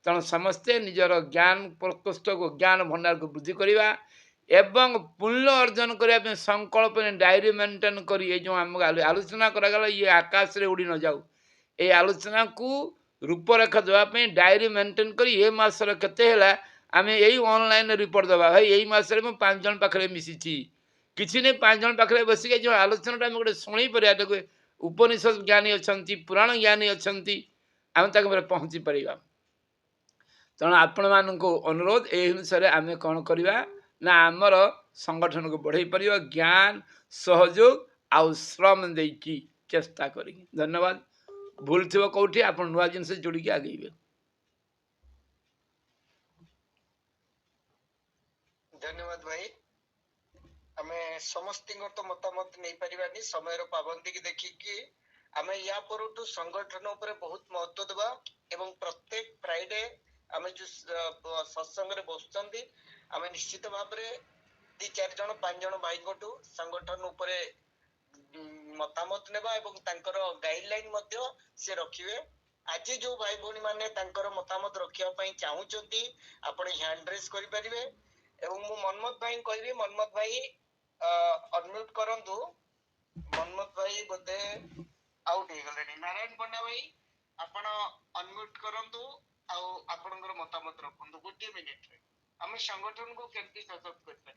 Speaker 1: तेणु समस्ते निजर ज्ञान प्रकोष्ठ को ज्ञान भंडार को वृद्धि करवा ଏବଂ ପୁଣ୍ୟ ଅର୍ଜନ କରିବା ପାଇଁ ସଂକଳ୍ପ ଡାଏରୀ ମେଣ୍ଟେନ୍ କରି ଏ ଯେଉଁ ଆମକୁ ଆଲୋଚନା କରାଗଲା ଇଏ ଆକାଶରେ ଉଡ଼ି ନ ଯାଉ এই ଆଲୋଚନାକୁ ରୂପରେଖ ଦେବା ପାଇଁ ଡାଏରୀ ମେଣ୍ଟେନ୍ କରି ଏ ମାସର କେତେ ହେଲା ଆମେ ଏଇ ଅନଲାଇନ୍ରେ ରିପୋର୍ଟ ଦେବା ଭାଇ ଏଇ ମାସରେ ମୁଁ 5 ଜଣ ପାଖରେ ମିଶିଛି କିଛି ନାହିଁ 5 ଜଣ ପାଖରେ ବସିକି ଯେଉଁ ଆଲୋଚନାଟା ଆମେ ଗୋଟେ ଶୁଣିପାରିବା ତାକୁ ଉପନିଷଦ ଜ୍ଞାନୀ ଅଛନ୍ତି ପୁରାଣ ଜ୍ଞାନୀ ଅଛନ୍ତି ଆମେ ତାଙ୍କ ପାଖରେ ପହଞ୍ଚି ପାରିବା ତେଣୁ ଆପଣମାନଙ୍କୁ ଅନୁରୋଧ ଏହି ଅନୁସାରେ ଆମେ କ'ଣ କରିବା ନା ଆମର ସଂଗଠନକୁ ବଢ଼େଇ ପାରିବା ଜ୍ଞାନ ସହଯୋଗ ଆଉ ଶ୍ରମ ଦେଇକି ଚେଷ୍ଟା କରିକି ଧନ୍ୟବାଦ ଭୁଲ ଥିବ କୋଉଠି ଆପଣ ନୂଆ ଜିନିଷ ଯୋଡ଼ିକି ଆଗେଇବେ
Speaker 3: ଧନ୍ୟବାଦ ଭାଇ ଆମେ ସମସ୍ତଙ୍କର ତ ମତାମତ ନେଇପାରିବାନି ସମୟର ପାବନ୍ଦି କି ଦେଖିକି ଆମେ ୟା ପରଠୁ ସଂଗଠନ ଉପରେ ବହୁତ ମହତ୍ଵ ଦେବା ଏବଂ ପ୍ରତ୍ୟେକ ଫ୍ରାଇଡେ ଆମେ ଯୋଉ ସତ୍ସଙ୍ଗରେ ବସୁଛନ୍ତି ଆମେ ନିଶ୍ଚିତ ଭାବରେ 2-4 ଜଣ 5 ଜଣ ଭାଇଙ୍କଠୁ ସଂଗଠନ ଉପରେ ମତାମତ ନେବା ଏବଂ ତାଙ୍କର ଗାଇଡଲାଇନ ମଧ୍ୟ ସେ ରଖିବେ ଆଜି ଯୋଉ ଭାଇ ଭଉଣୀ ମାନେ ତାଙ୍କର ମତାମତ ରଖିବା ପାଇଁ ଚାହୁଁଛନ୍ତି ଆପଣ ହ୍ୟାଣ୍ଡ ରେଜ୍ କରିପାରିବେ ଏବଂ ମୁଁ ମନ୍ମଥ ଭାଇ କହିବି ମନ୍ମଥ ଭାଇ ଅନମ୍ୟୁଟ କରନ୍ତୁ ମନ୍ମଥ ଭାଇ ବୋଧେ ଆଉଟ୍ ହେଇଗଲେଣି ନାରାୟଣ ପଣ୍ଡା ଭାଇ ଆପଣ ଅନମ୍ୟୁଟ କରନ୍ତୁ ଆଉ ଆପଣଙ୍କର ମତାମତ ରଖନ୍ତୁ 1 ମିନିଟରେ ଆମେ ସଂଗଠନକୁ କେମିତି ସଶକ୍ତ କରିପାରିବା